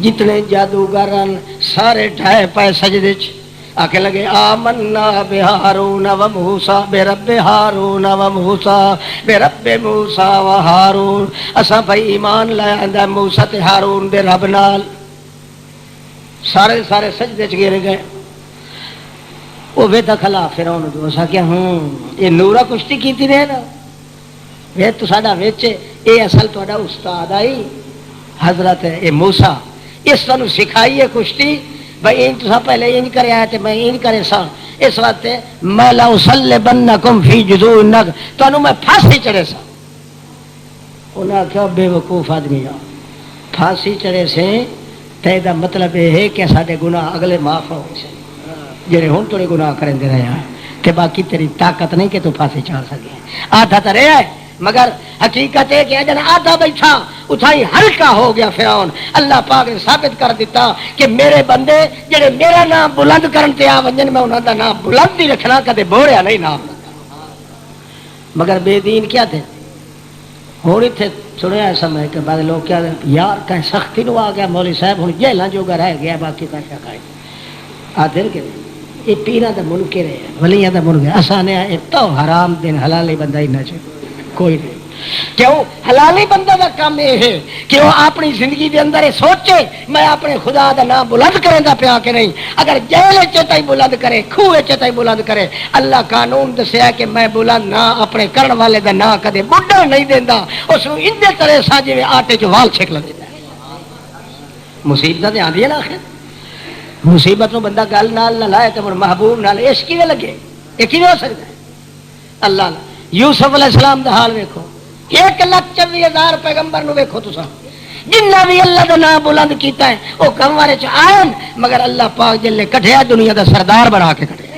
B: جتنے جادوگران سارے ٹھائے پائے سجدے چ آکھے لگے آمنا بہارون و موسیٰ برب ہارون و موسیٰ برب موسیٰ و ہارون اساں بھائی ایمان لائے اندہ موسیٰ تے ہارون دے رب نال سارے سجدے چ گرے گئے وہ ویدہ کھلا فرعون جو اسا کیا یہ نورا کشتی کیتی رہے نا وید تو ساڑا ویچے اے اصل تو اڈا استاد آئی حضرت اے موسیٰ اس طرح سکھائیے کشتی بھئی ان تو سا پہلے ان کرے آئے تھے میں ان کرے سا اس وقت میں لا اسلبنکم فی جذوع النخل تو انہوں میں پھانسی چڑھے سا انہاں کیا بے وقوف آدمی پھانسی چڑھے سے تیدہ مطلب یہ ہے کہ ساڑے گناہ اگلے معاف ہو سے جنہیں ہون توڑے گناہ کریں دے رہے ہیں کہ باقی تیری طاقت نہیں کہ تو پھانسی چڑھ سکے آدھا تو رہے ہے مگر حقیقت ہے کہ جن آدھا بیٹھا اتھائی ہلکا ہو گیا فرعون اللہ پاک نے ثابت کر دیتا کہ میرے بندے جڑے میرا نام بلند کرن تے آونجن میں انہوں دا نام بلند ہی رکھنا کدے بوریا نہیں نام مگر بے دین کیا تھے ہوڑی تھے سنیا ایسا میں کہ بعد لوگ کیا یار کہیں سختی نو آ گیا مولوی صاحب ہوں جیلہ جو گا رہ گیا باقی کا کیا کھائی آدھر کے یہ پیرہ دا منکر ہے ولیہ دا منکر آسانے ہے تو حرام دن حلالی بندہ ہی نہ چھے کوئی نہیں کیوں حلالی بندہ دا کام یہ ہے کہ وہ اپنی زندگی دے اندر سوچے میں اپنے خدا دا نام بلند کریں دا پیا کہ نہیں اگر جیل چتا ہی بلند کرے خوہ چتا ہی بلند کرے اللہ قانون دسیا کہ میں بلند نہ اپنے کرن والے دا نام کدے بڑھا نہیں دیندہ اس کو اندے طرح ساجے میں آٹے جو وال چھک لگ دیتا ہے مصیبت دے آدھی ہے نا آخر مصیبت نو بندہ گل نال نہ لائے تو محبوب نال عشق کیویں لگے یہ کیویں ہو سکتا ہے اللہ نہ یوسف علیہ السلام دا حال ویکھو 1,24,000 پیغمبر نو ویکھو تساں جنہ بھی اللہ دا نام بلند کیتا ہے وہ کموارے چ آئن مگر اللہ پاک جلے کٹھیا دنیا دا سردار بنا کے کٹھیا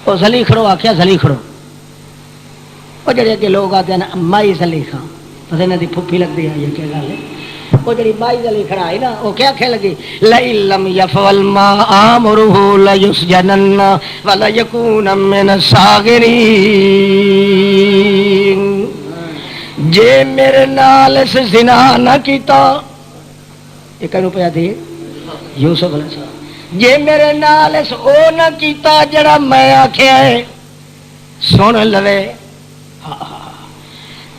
B: وہ زلیخڑو آکھیا زلیخڑو وہ جڑے کہ لوگ آتے ہیں مائی زلیخا پتہ انہاں دی پھپھی لگدی ہے یہ کیا گل ہے وہ جڑی مائی زلیخڑا ہے نا وہ کیا کہہ لگی لئن لم يفعل ما امره ليسجنن ولا يكون من الصاغرين جے میرے نال اس زنا نہ کیتا، یہ کہنوں پیا تھی یوسف علیہ السلام، جے میرے نال اس او نہ کیتا جڑا میں آکھیا ہے، سن لوے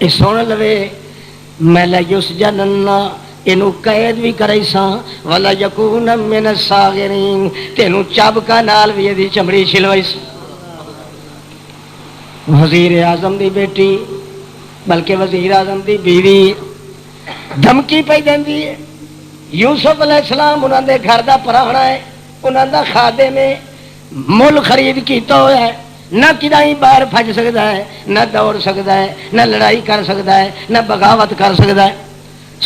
B: یہ سن لوے، میں لیس جننا اینو قید بھی کرائی ساں، ولا یکون من الصاغرین، تینو چابکا نال بھی یہ چمڑی چھلوائی ساں۔ وزیر اعظم دی بیٹی بلکہ وزیر اعظم دی بیوی دھمکی پہ دیندی ہے، یوسف علیہ السلام انہاں دے گھر دا پراہنا ہے، انہاں دا خادم ہے، مل خرید کیتا ہوا ہے، نہ کدائیں باہر پھج سکتا ہے، نہ دوڑ سکتا ہے، نہ لڑائی کر سکتا ہے، نہ بغاوت کر سکتا ہے،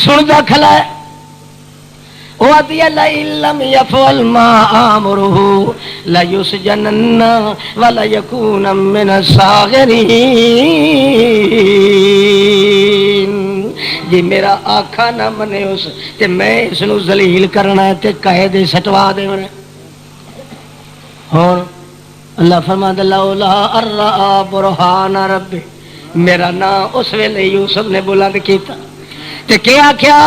B: سنتا کھلا ہے۔ وَأَتِيَ لَئِن لَّمْ يَفْعَلْ مَا آمُرُهُ لَيُسْجَنَنَّ وَلَيَكُونَ مِنَ الصَّاغِرِينَ، جی میرا آقا نہ منے اس تے میں اس نو ذلیل کرنا ہے تے قید سٹوا دینا۔ ہن اللہ فرماتا لولا ارآ برہان رب، میرا نام اس ویلے یوسف نے بلند کیتا تے کیا کیا،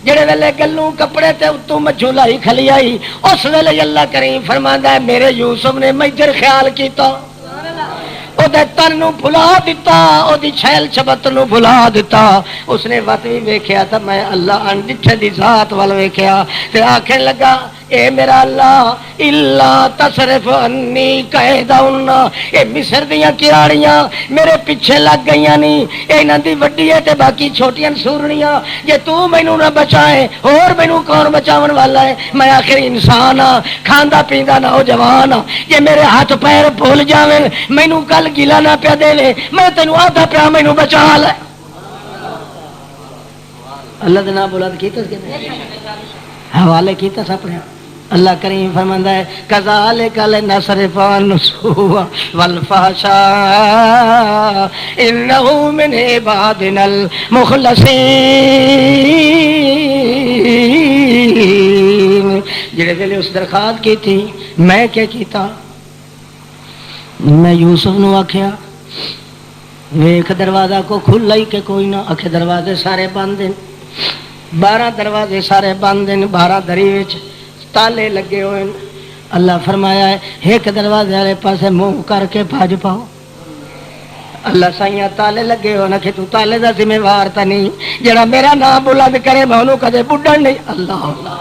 B: جڑے ویلے گلوں کپڑے تے اتوں مجھولائی کھلی آئی، اس ویلے اللہ کریم فرماندا ہے میرے یوسف نے میجر خیال کیتا، او دے تن نو بھلا دیتا، او دی چھیل چھبت نو بھلا دیتا، اس نے وقت بھی ویکھیا تا میں اللہ ان ڈٹھے دی ذات وال ویکھیا تے آکھن لگا اے میرا اللہ الا تصرف انی قیدہن، اے مصر دیاں کیاڑیاں میرے پیچھے لگ گئیاں نہیں، اے انہاں دی وڈی ہے تے باقی چھوٹیاں سورنیاں، جے تو مینوں نہ بچائے اور مینوں کون بچاون والا ہے، میں آخر انسان ہاں، کھاندا پیندا نوجوان ہاں، جے میرے ہاتھ پیر بھول جاویں مینوں کل گلا نہ پیا دے، میں تینوں آدھا پیا مینوں بچا لے۔ اللہ دے نام بلند کیتا حوالے کیتا اپنے اللہ کریم فرماندا ہے کذالک لنصرف عنہ السوء والفحشاء انہ من عبادنا المخلصین، جڑے ویلے اس درخواست کی تھی میں کیا کیتا، میں یوسف نو آکھیا ویکھ دروازہ کو کھلا ہی کہ کوئی نہ، آکھے دروازے سارے بند ہیں، 12 دروازے سارے بند ہیں، 12 دری وچ تالے لگے ہوئے، اللہ فرمایا ہے ایک دروازے والے پاسے منہ کر کے بھاج پاؤ، اللہ سائیاں تالے لگے ہو نہ کہ تو تالے دا ذمہ وار تا نہیں، جڑا میرا نام بلند کرے میں انہوں کدے بڈن نہیں، اللہ اللہ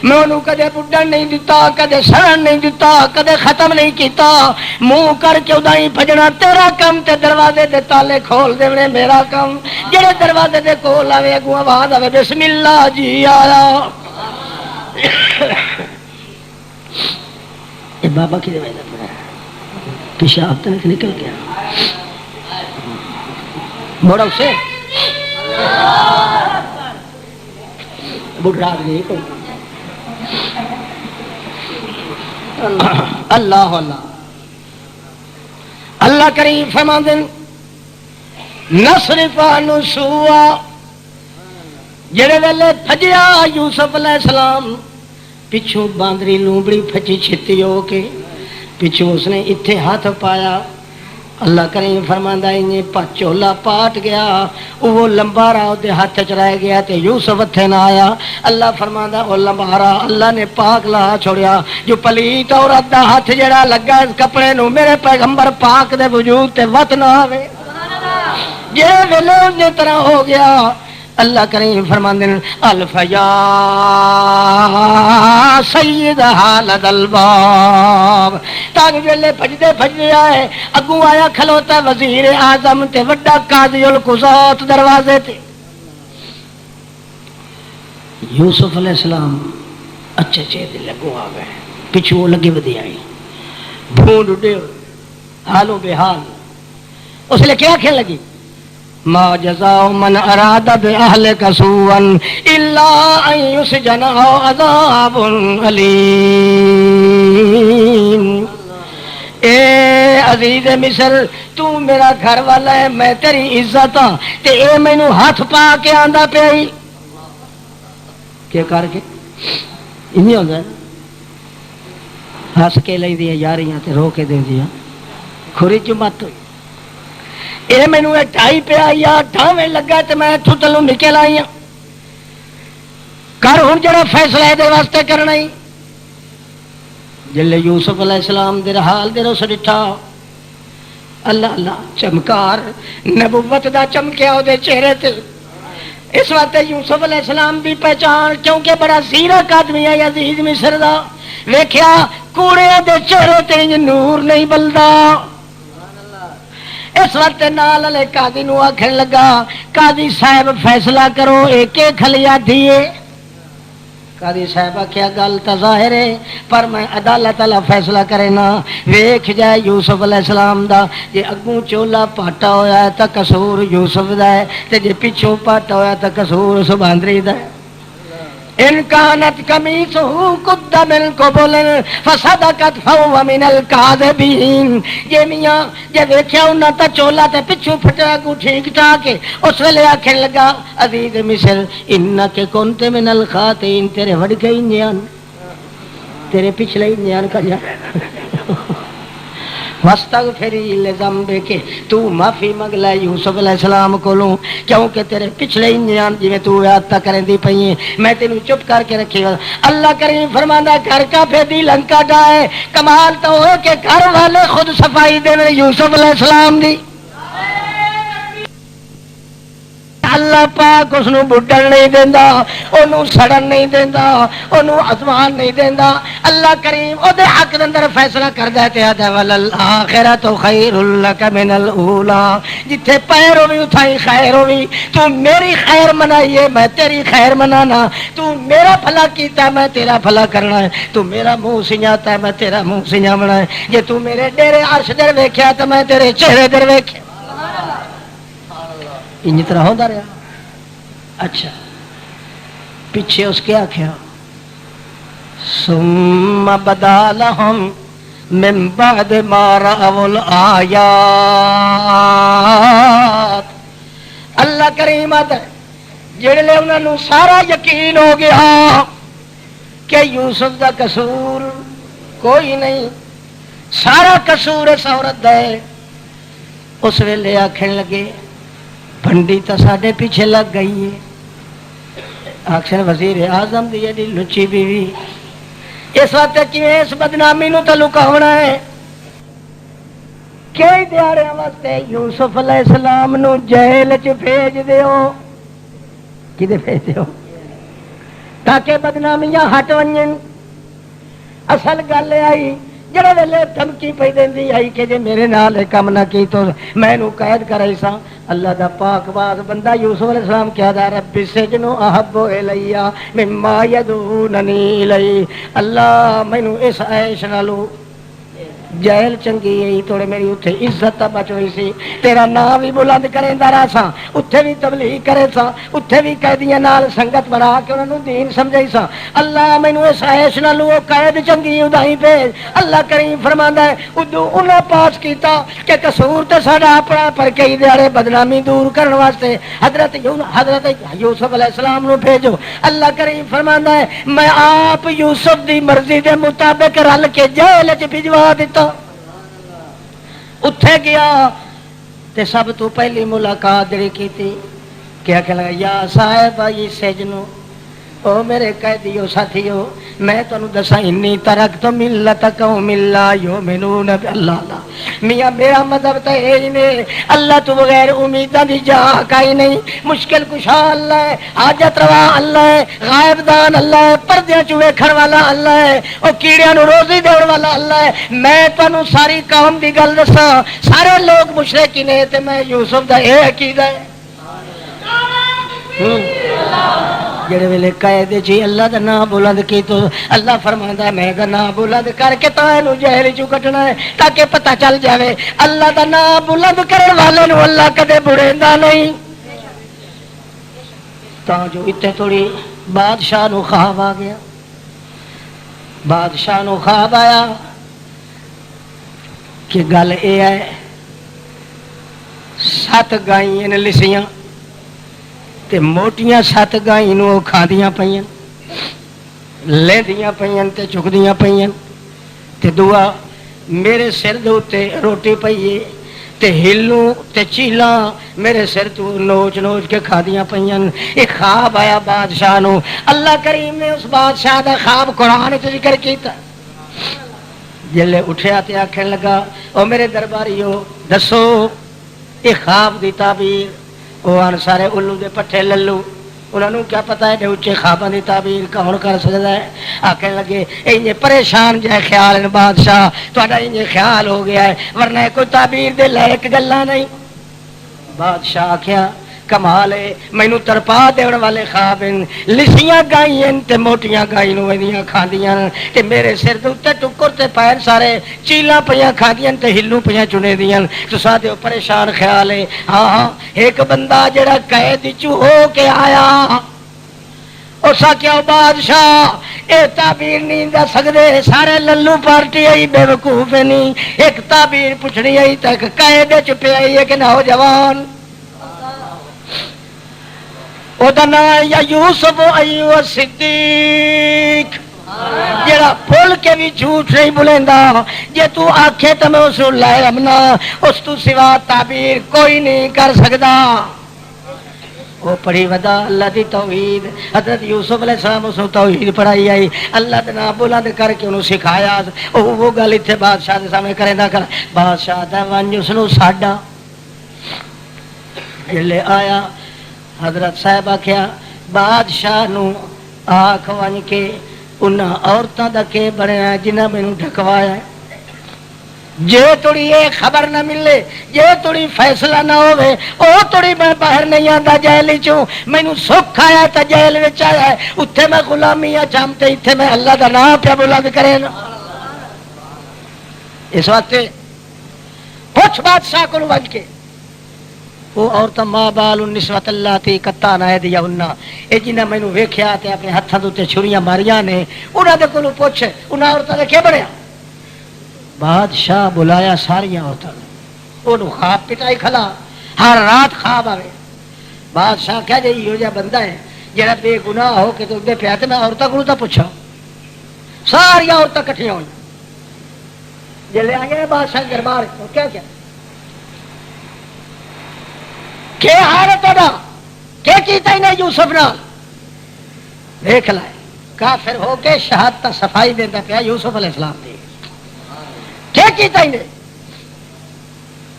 B: میں انہوں کدے بڈن نہیں دیتا، کدے سڑن نہیں دیتا، کدے ختم نہیں کیتا، منہ کر کے ادائیں بھجنا تیرا کم تے دروازے دے تالے کھول دیونے میرا کم، جڑے دروازے دے کھول آوے اگوں آواز آوے بسم اللہ جی آیا۔ یہ بابا کی روایت ہے، پیشاب تو نکل گیا بڑا اسے بڑھا نہیں کوئی اللہ اللہ اللہ کریم فرماندے نصرف عنہ السوء، جڑے ویلے پھجیا یوسف علیہ السلام پچھوں باندری لومبڑی پھچی چھتی ہو کے پچھوں اس نے اتھے ہاتھ پایا، اللہ کریم فرماندا ہے چولا پاٹ گیا، وہ لمبارا دے ہاتھ چ رہ گیا تے یوسف ہتھے نہ آیا، اللہ فرماندا وہ لمبارا اللہ نے پاک لا چھوڑیا، جو پلیت عورت دا ہاتھ جڑا لگا اس کپڑے نو میرے پیغمبر پاک دے وجود تے وت نہ آوے، جے ویلے اونجے طرح ہو گیا، اللہ کریم فرماندے الف یا سید حالت الباب، تاک ویلے بھجدے بھجدے آئے اگوں آیا کھلوتا وزیر اعظم تے وڈا قاضی القضات دروازے تے، یوسف علیہ السلام اچھے دے لگو آ گئے، پچھو لگی ودی آئی بھونڈ اڈے حالوں بے حال، اس لیے کیا کھیل لگی ما جزاء من اراد باهلك سوءا الا ان يسجن او عذاب الیم، اے عزیز مصر تو میرا گھر والا ہے، میں تیری عزت ہاں تے اے مینوں ہاتھ پا کے آندا پئی کہ کر کے انہی ہوندا ہس کے لئی دی یاریاں تے رو کے دے دیا کھری جو مت ہوئی، یہ مینو ٹائی پیا یا ٹھاویں لگا تو میں اتوں تلوں نکل آئی ہوں کر ہوں جڑا فیصلہ یہ واسطے کرنا ہی جلے یوسف علیہ السلام دے حال دے رس ڈٹھا اللہ اللہ چمکار نبوت دا چمکیا وہ چہرے تے اس واسطے یوسف علیہ السلام دی پہچان کیونکہ بڑا زیرک آدمی ہے عزیز مصر دا ویکھیا کوڑے دے چہرے تے نور نہیں بلدا اس وقت نال والے قاضی نو آکھن لگا قاضی صاحب فیصلہ کرو ایک کھلیا دیے قاضی صاحب آخیا گل تو ظاہر ہے پر میں عدالت والا فیصلہ کرے نا ویکھ جائے یوسف علیہ السلام دا جے اگوں چولا پاٹا ہویا ہے تو قصور یوسف دا ہے تے جے پیچھوں پاٹا ہویا تو قصور سباندری دا ہے ان کانت قمیصہ قد من قبل فصدقت فهو من الكاذبین یہ میاں جے ویکھیا انہاں تا چولا تے پچھوں پھٹیا کو ٹھیک ٹھاک اس ویلے آکھن لگا عزیز مصر انک کنت من الخاطئین تیرے وڑ گئی نیان تیرے پچھلے نیان کا جا واستغفری لذنبک تو معافی منگ لے یوسف علیہ السلام کولوں کیونکہ تیرے پچھلے انجان جویں تو یاد تا کرندی پئی میں تینوں چپ کر کے رکھی اللہ کریم فرماندا گھر کا پھیدی لنکا ڈائے کمال تو ہو کہ گھر والے خود صفائی دے یوسف علیہ السلام دی اللہ پاک اس نو بڈن نہیں دیندا اونوں سڑن نہیں دیندا اونوں ازمان نہیں دیندا اللہ کریم او دے حق دے اندر فیصلہ کردا ہے تے آدا والآخرۃ خیر لک من الاولی جتھے پیر ہووی اتھائی خیر ہووی تو میری خیر منائیے میں تیری خیر منانا تو میرا بھلا کیتا میں تیرا بھلا کرنا ہے تو میرا منہ سنجاتا ہے میں تیرا منہ سنجاونا ہے جے تو میرے ڈیرے عرش در ویکھیا تو میں تیرے چہرے در ویکھیا ان طرح ہوتا رہا اچھا پیچھے اس کے آخیا ثم بدا لهم من بعد ما رأوا الآیات اللہ کریم آتا جڑے انہوں نے سارا یقین ہو گیا کہ یوسف دا قصور کوئی نہیں سارا قصور اس عورت دا ہے اس ویلے آکھن لگے بھنڈی تو ساڈے پیچھے لگ گئی ہے آخر وزیر اعظم دی ایڈی لچی بیوی اس وقت کیویں اس بدنامی نو تو لکاونا ہے کئی دیہڑیاں واسطے یوسف علیہ السلام نو جیل چ بھیج دیو کدے بھیج دیو تاکہ بدنامیاں ہٹ ونجن اصل گل آئی جڑے ویلے دھمکی پی دیندی آئی کہ جے میرے نال کم نہ کی تو میں نو قید کرائی سا اللہ دا پاک باز بندہ یوسف علیہ السلام کیا دا رب سجن احب الی مما یدعوننی الی اللہ مینوں اس عیش نالو جیل چنگی ہے توڑے میری اتھے عزت بچ ہوئی سی تیرا نام بھی بلند کریندا رہا سا اتھے بھی تبلیغ کرے سا اتھے بھی قیدیاں نال سنگت بنا کے انہاں نوں دین سمجھائی سا اللہ مینوں اس عیش نالو قید چنگی ادائی بھیج اللہ کریم فرماندا ہے ادو انہاں پاس کیتا کہ قصور تے ساڈا اپنا پر کئی دیہڑے بدنامی دور کرن واسطے حضرت یوسف علیہ السلام نو بھیجو اللہ کریم فرماندا ہے میں آپ یوسف دی مرضی دے مطابق رل کے جیل وچ بھجوا دتا اتھے گیا تے سب تو پہلی ملاقات جڑی کیتی کیا کہ لگا یا صاحب آئی سجنو او میرے قیدیو ساتھیو میں تانوں دساں انی ترکت ملت قوم لا یؤمنون باللہ میاں میرا مذہب تے اے نے اللہ تو بغیر امیداں دی جا کائی نہیں مشکل کشا اللہ ہے حاجت روا اللہ ہے غائب دان اللہ ہے پردیاں چ ویکھن والا اللہ ہے او کیڑیاں نو روزی دین والا اللہ ہے میں تانوں ساری قوم دی گل دساں سارے لوگ مشرک نے تے میں یوسف دا اے عقیدہ ہے جڑے ویلے قید جی اللہ دا نام بلند کی تو اللہ فرماندا ہے میں دا نام بلند کر کے تانوں جہل چوں کٹنا ہے تاکہ پتہ چل جاوے اللہ دا نام بلند کرن والے نو اللہ کدے بڑیندا نہیں تا جو اتنے تھوڑی بادشاہ نو خواب آ گیا بادشاہ نو خواب آیا کہ گل اے ہے 7 گائیں نے لسیاں تے موٹیاں 7 گائیں نو کھاندیاں پئیاں لیندیاں پئیاں تے چکدیاں پئیاں تے دعا میرے سر دے اوتے روٹی پئی تے ہلوں تے چیلاں میرے سر تو نوچ نوچ کے کھادیاں پئیاں. ایک خواب آیا بادشاہ نو. اللہ کریم نے اس بادشاہ دا خواب قرآن وچ ذکر کیتا. جلے اٹھیا تے آکھن لگا او میرے درباریو دسو یہ خواب دی تعبیر. وہ آن سارے الو دے پٹھے للو انہوں نے کیا پتا ہے اچے خواباں دی تعبیر کون کر سکتا ہے. آکھن لگے انجے پریشان جائے خیال ہے بادشاہ تہاڈا انجے خیال ہو گیا ہے ورنہ کوئی تعبیر دے لائق گلاں نہیں. بادشاہ آکھیا کمال ہے مینوں ترپا دیون والے خواب ہیں. لسیاں گائیں تے موٹیاں گائیں نو ایندیاں کھاندیاں تے میرے سر دے اوتے ٹکر تے پیر سارے چیلاں پیاں کھاندیاں تے ہلوں پیاں چنے دیاں. تساں تے پریشان خیال ہے. ہاں ایک بندہ جڑا قید وچوں ہو کے آیا اس کیا بادشاہ اے تعبیر نہیں دس سکدے سارے للو پارٹی آئی بے وقوف نہیں. ایک تعبیر پوچھنی آئی تک قید وچ پیا ایک نوجوان او دا نام یا یوسف ایوب صدیق جڑا بول کے بھی جھوٹ نہیں بولیندا. جے تو آکھے تے میں اس لے امنا اس تو سوا تعبیر کوئی نہیں کر سکدا. وہ پڑھی ودا اللہ دی توحید. حضرت یوسف علیہ السلام اس توحید پڑھائی آئی. اللہ دا نام بلند کر کے انہوں سکھایا. وہ گل اتنے بادشاہ دے سامنے کریندا کر بادشاہ دا ونج اس نو ساڈا جلے آیا. حضرت صاحب آخیا بادشاہ نو آکھ ون کے انہاں عورتاں دا کے بنیا جنہاں مینوں ڈھکوایا. جے تھوڑی یہ خبر نہ ملے جے تھوڑی فیصلہ نہ ہوئے او تھوڑی میں باہر نہیں آتا جیل چوں. مینوں سکھ آیا تو جیل وچ آیا اتنے میں غلامی چامتے اتنے میں اللہ دا نام پیا بلند کرے نا. اس واسطے پوچھ بادشاہ کو وج کے وہ عورتاں ماں بال النسوۃ اللاتী قطعن ایدیہن اے جنہاں مینوں ویکھیا تے اپنے ہتھاں دے تے چھریاں ماریاں نے انہاں دے کولوں پوچھ انہاں عورتاں دے کی بنیا. بادشاہ بلایا ساری عورتوں نے خواب پٹائی کھلا ہر رات خواب آئے. بادشاہ کہہ جی یہ جا بندہ ہے جہاں بے گناہ ہو کے تو پیا تو میں عورتوں کو پوچھا. ساری عورتیں کٹھیاں ہوئی جلے آئے بادشاہ دربار کیا کیا حال ہے تھوڑا کیا کیتا ہی نہیں یوسف نال دیکھ لائے کافر ہو کے شہادت صفائی دینا پیا یوسف علیہ السلام دی. کیا کیتا ہی نہیں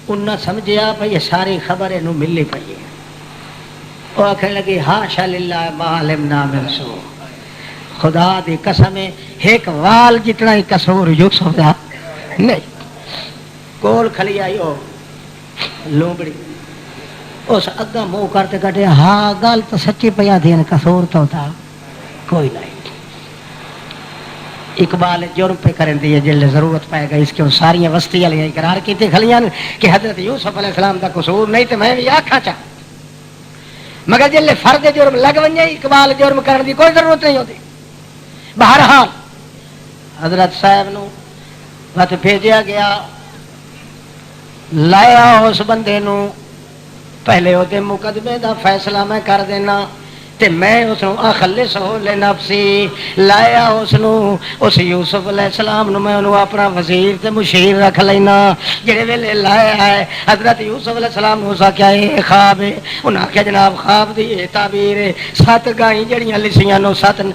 B: انہاں سمجھیا بھئی یہ ساری خبر انہوں ملنی پئی ہے. وہ آخر لگی ہاشا للہ ما علمنا من سوء. خدا دی قسم ہے ایک وال جتنا ہی قصور یوسف دا نہیں. کول کھلی آئی ہو لومڑی اس اگا منہ کرتے کٹے ہاں گل تو سچی پیا دین قصور تو تھا کوئی نہیں. اقبال جرم پہ کرن دی جلے ضرورت پائے گا اس کے ساری وسطی والی اقرار کیتے کھلیاں کہ حضرت یوسف علیہ السلام دا قصور نہیں تو میں بھی آکھاں چاہ مگر جلے فرد جرم لگ ونجے اقبال جرم کرن دی کوئی ضرورت نہیں ہوتی. بہرحال حضرت صاحب نو بات بھیجیا گیا لایا اس بندے نو پہلے وہ مقدمے دا فیصلہ میں کر دینا تے میں اس نو اخلص ہو لنفسی لایا اس نو اس یوسف علیہ السلام نو میں انہوں اپنا وزیر تے مشیر رکھ لینا. جڑے ویلے لایا ہے حضرت یوسف علیہ السلام نو سا کیا ہے خواب ہے انہاں کیا جناب خواب دی تعبیر ہے 7 گائیں جڑیاں لسیاں نو 7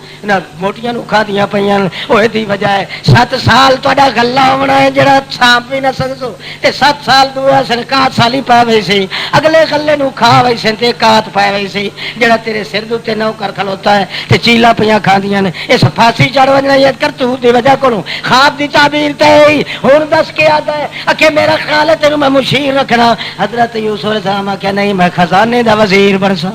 B: موٹیاں نو کھا دیاں پیاں اوے دی وجہ ہے 7 سال تہاڈا گلا ہونا ہے جڑا سانپ بھی نہ سکسو تے 7 سال دویا سرکات سالی پا وئی سی اگلے گلے نو کھا وئی سی تے کات پا وئی سی جڑا تیرے سر تے نو کر کھلوتا ہے تے چیلا پیاں کھاندیاں نے اس پھانسی چڑھ وجنا یہ کرتوت دی وجہ کو خواب دی تعبیر تے ہن دس کے آتا ہے کہ میرا خیال ہے تینوں میں مشیر رکھنا. حضرت یوسف علیہ السلام کہ نہیں میں خزانے دا وزیر برسا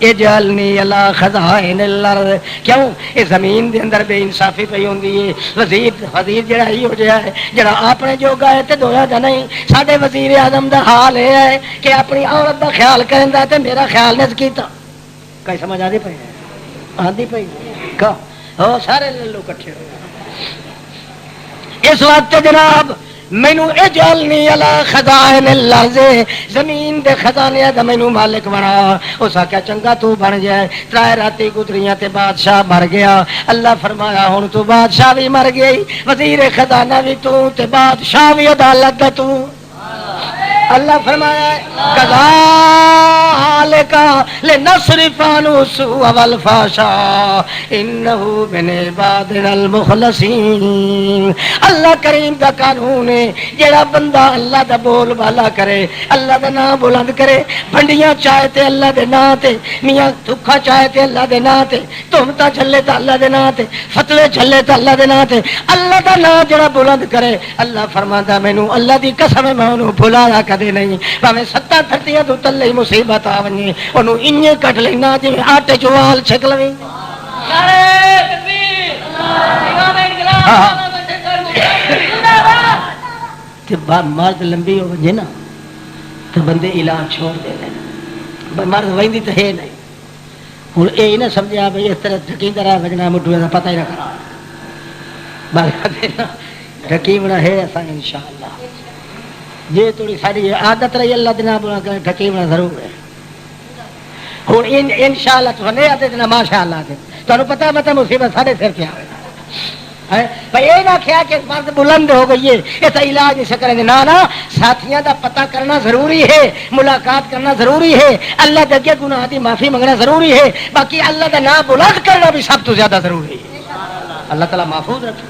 B: اجعلنی علی خزائن الارض. کیوں یہ زمین دے اندر بے انصافی پئی ہوندی ہے. وزیر جڑا ہی ہو جائے ہے جڑا اپنے جوگا ہے تے دویا دا نہیں. ساڈے وزیر اعظم دا حال یہ ہے کہ اپنی عورت دا خیال کرندا تے میرا خیال نہیں کیتا. کئی سمجھ آدھی پئی آدھی پئی کا ہو سارے لو کٹھے ہو. اس وقت جناب مینو اجعلنی علی خزائن الارض زمین دے خزانے دا مینو مالک بنا. اس آخیا چنگا تو بن جائے. 3 راتی گزریاں تے بادشاہ مر گیا. اللہ فرمایا ہن تو بادشاہ بھی مر گئی وزیر خزانہ بھی تو تے بادشاہ بھی عدالت دا تو. اللہ فرمایا کذالک لنصرف عنہ السوء والفحشاء انہ من عبادنا المخلصین۔ اللہ کریم دا قانون ہے، جڑا بندہ اللہ دا بول بالا کرے، اللہ دا نام بلند کرے، بھنڈیاں چاہے تے اللہ دے نام تے، میاں دکھا چاہے تے اللہ دے نام تے، تہمتا چلے تے اللہ دے نام تے، فتوے چلے تے اللہ دے نام تے، اللہ دا نام جڑا بلند کرے، اللہ فرماندا مینوں اللہ دی قسم میں انہوں بھلایا کدے نہیں، بھاویں 7 دھرتیاں تو تلے مصیبت آ ونجے انہوں انجے کٹ لینا جویں آٹے چ وال چھک لویں۔ نعرہ تکبیر، امام انقلاب تے مرد لمبی ہو ونجے نا تو بندے علاج چھوڑ دے دیں، مرد ویندی تو ہے نہیں۔ ہوں یہ نہ سمجھا بھائی اس طرح ڈھکیندہ رہا بجنا مٹھو کا پتہ ہی نہ کرا بات ڈھکیونا ہے ایسا انشاءاللہ۔ یہ تھوڑی ساری عادت رہی اللہ دن ڈھکیونا ضرور ہے۔ ہوں انشاءاللہ تو نہیں آتے دینا ماشاء اللہ سے تمہیں پتا مطلب مصیبت سارے سر پہ آئے بھائی یہ نہ کیا کہ مرد بلند ہو گئی ہے یہ تو علاج نہیں سکریں گے، نہ ساتھیاں دا پتہ کرنا ضروری ہے، ملاقات کرنا ضروری ہے، اللہ دے اگے گناہ دی معافی منگنا ضروری ہے، باقی اللہ دا نام بلند کرنا بھی سب تو زیادہ ضروری ہے۔ اللہ تعالیٰ محفوظ رکھے۔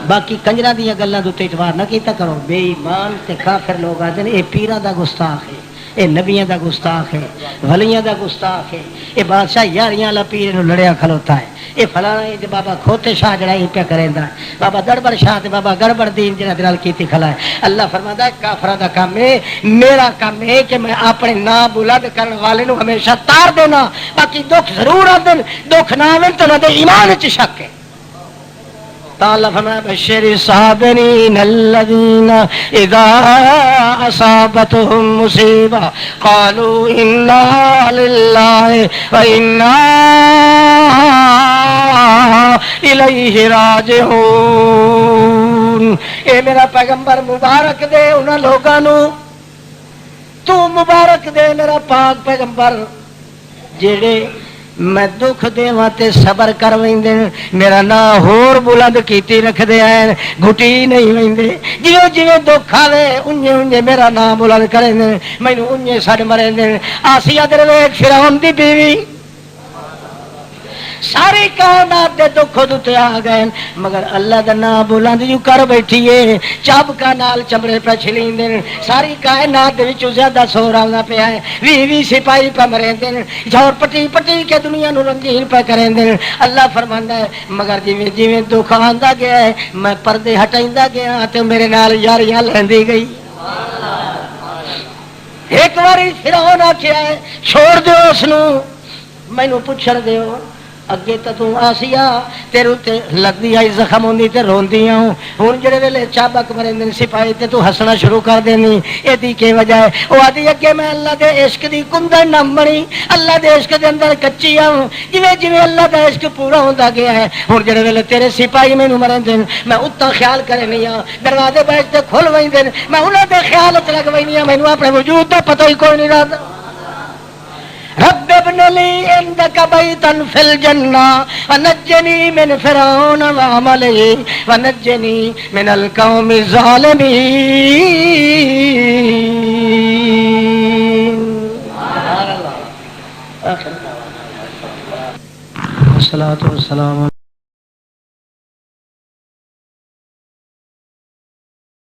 B: باقی کنجراں دیاں گلاں دے اعتبار نہ کیتا کرو، بے ایمان تے کافر لوگ آتے ہیں یہ پیراں دا گستاخ ہے، یہ نبیاں دا گستاخ ہے، ولیاں دا گستاخ ہے، یہ بادشاہ یاریاں والا پیر نو لڑیا کھلوتا ہے، یہ فلانا ہے بابا کھوتے شاہ جڑا ہی پیا کریندا ہے، بابا گڑبڑ شاہ تے بابا گڑبڑ دین جڑا دلال کیتی کھلا ہے۔ اللہ فرماتا ہے کافراں دا کام ہے، میرا کام ہے کہ میں اپنے نام بلند کرن والے نو ہمیشہ تار دینا، باقی دکھ ضرور آندے، دکھ نہ آویں تے انہاں دے ایمان وچ شک ہے۔ تعالی فرمایا بشر الصابرین الذین اذا اصابتهم مصیبہ قالوا انا للہ وانا الیہ راجعون۔ اے میرا پیغمبر مبارک دے انہاں لوگاں نو، تو مبارک دے میرا پاک پیغمبر جڑے میں دکھ دیواں تے صبر کر ویندے، میرا نام ہور بلند کیتی رکھ دے ہیں، گھٹی نہیں ویندے، جیوں جیوں دکھ آوے انجے انجے میرا نام بلند کریں دے، مینوں انجے سڑ مریں دے۔ آسیہ درویش فرعون دی بیوی ساری کائنات دے دکھ دتے آ گئے مگر اللہ دا نام بلند جو کر بیٹھی ہے، چابکا نال چمڑے پہ چھلیندے، ساری کائنات دے وچوں زیادہ سور آنا پیا ہے، 20 سپاہی پہ مریندے، جھور پٹی پٹی کے دنیا نو رنگین پہ کریندے۔ اللہ فرماندا ہے مگر جویں جویں دکھ آندا گیا ہے میں پردے ہٹائندا گیا تے میرے نال یاریاں لیندی گئی۔ ایک باری فرعون آکھیا ہے چھوڑ دیو اس نو، مینوں پوچھن دیو اگے تو آسیا تیرے تے لگدی آئی زخم ہوندی تے روندی ہوں، ہن جڑے ویلے چابک مرندے سپاہی تے تو ہسنا شروع کر دینی، ایدی کی وجہ ہے؟ او آدھی اگے میں اللہ دے عشق دی کندن نہ بنی، اللہ دے عشق دے اندر کچی ہوں، جویں جویں اللہ دا عشق پورا ہوندا گیا ہے ہن جڑے ویلے تیرے سپاہی مینوں مرندے میں اتنا خیال کرنی ہاں، دروازے بیٹھ تے کھل ویندے میں انہاں دے خیال وچ لگ وینی ہاں، مینوں اپنے وجود دا پتہ ہی کوئی نہیں رہندا۔ رب ابن لی عندک بیتا فی الجنہ ونجنی من فرعون وعملہ ونجنی من القوم الظالمین۔ الصلاۃ والسلام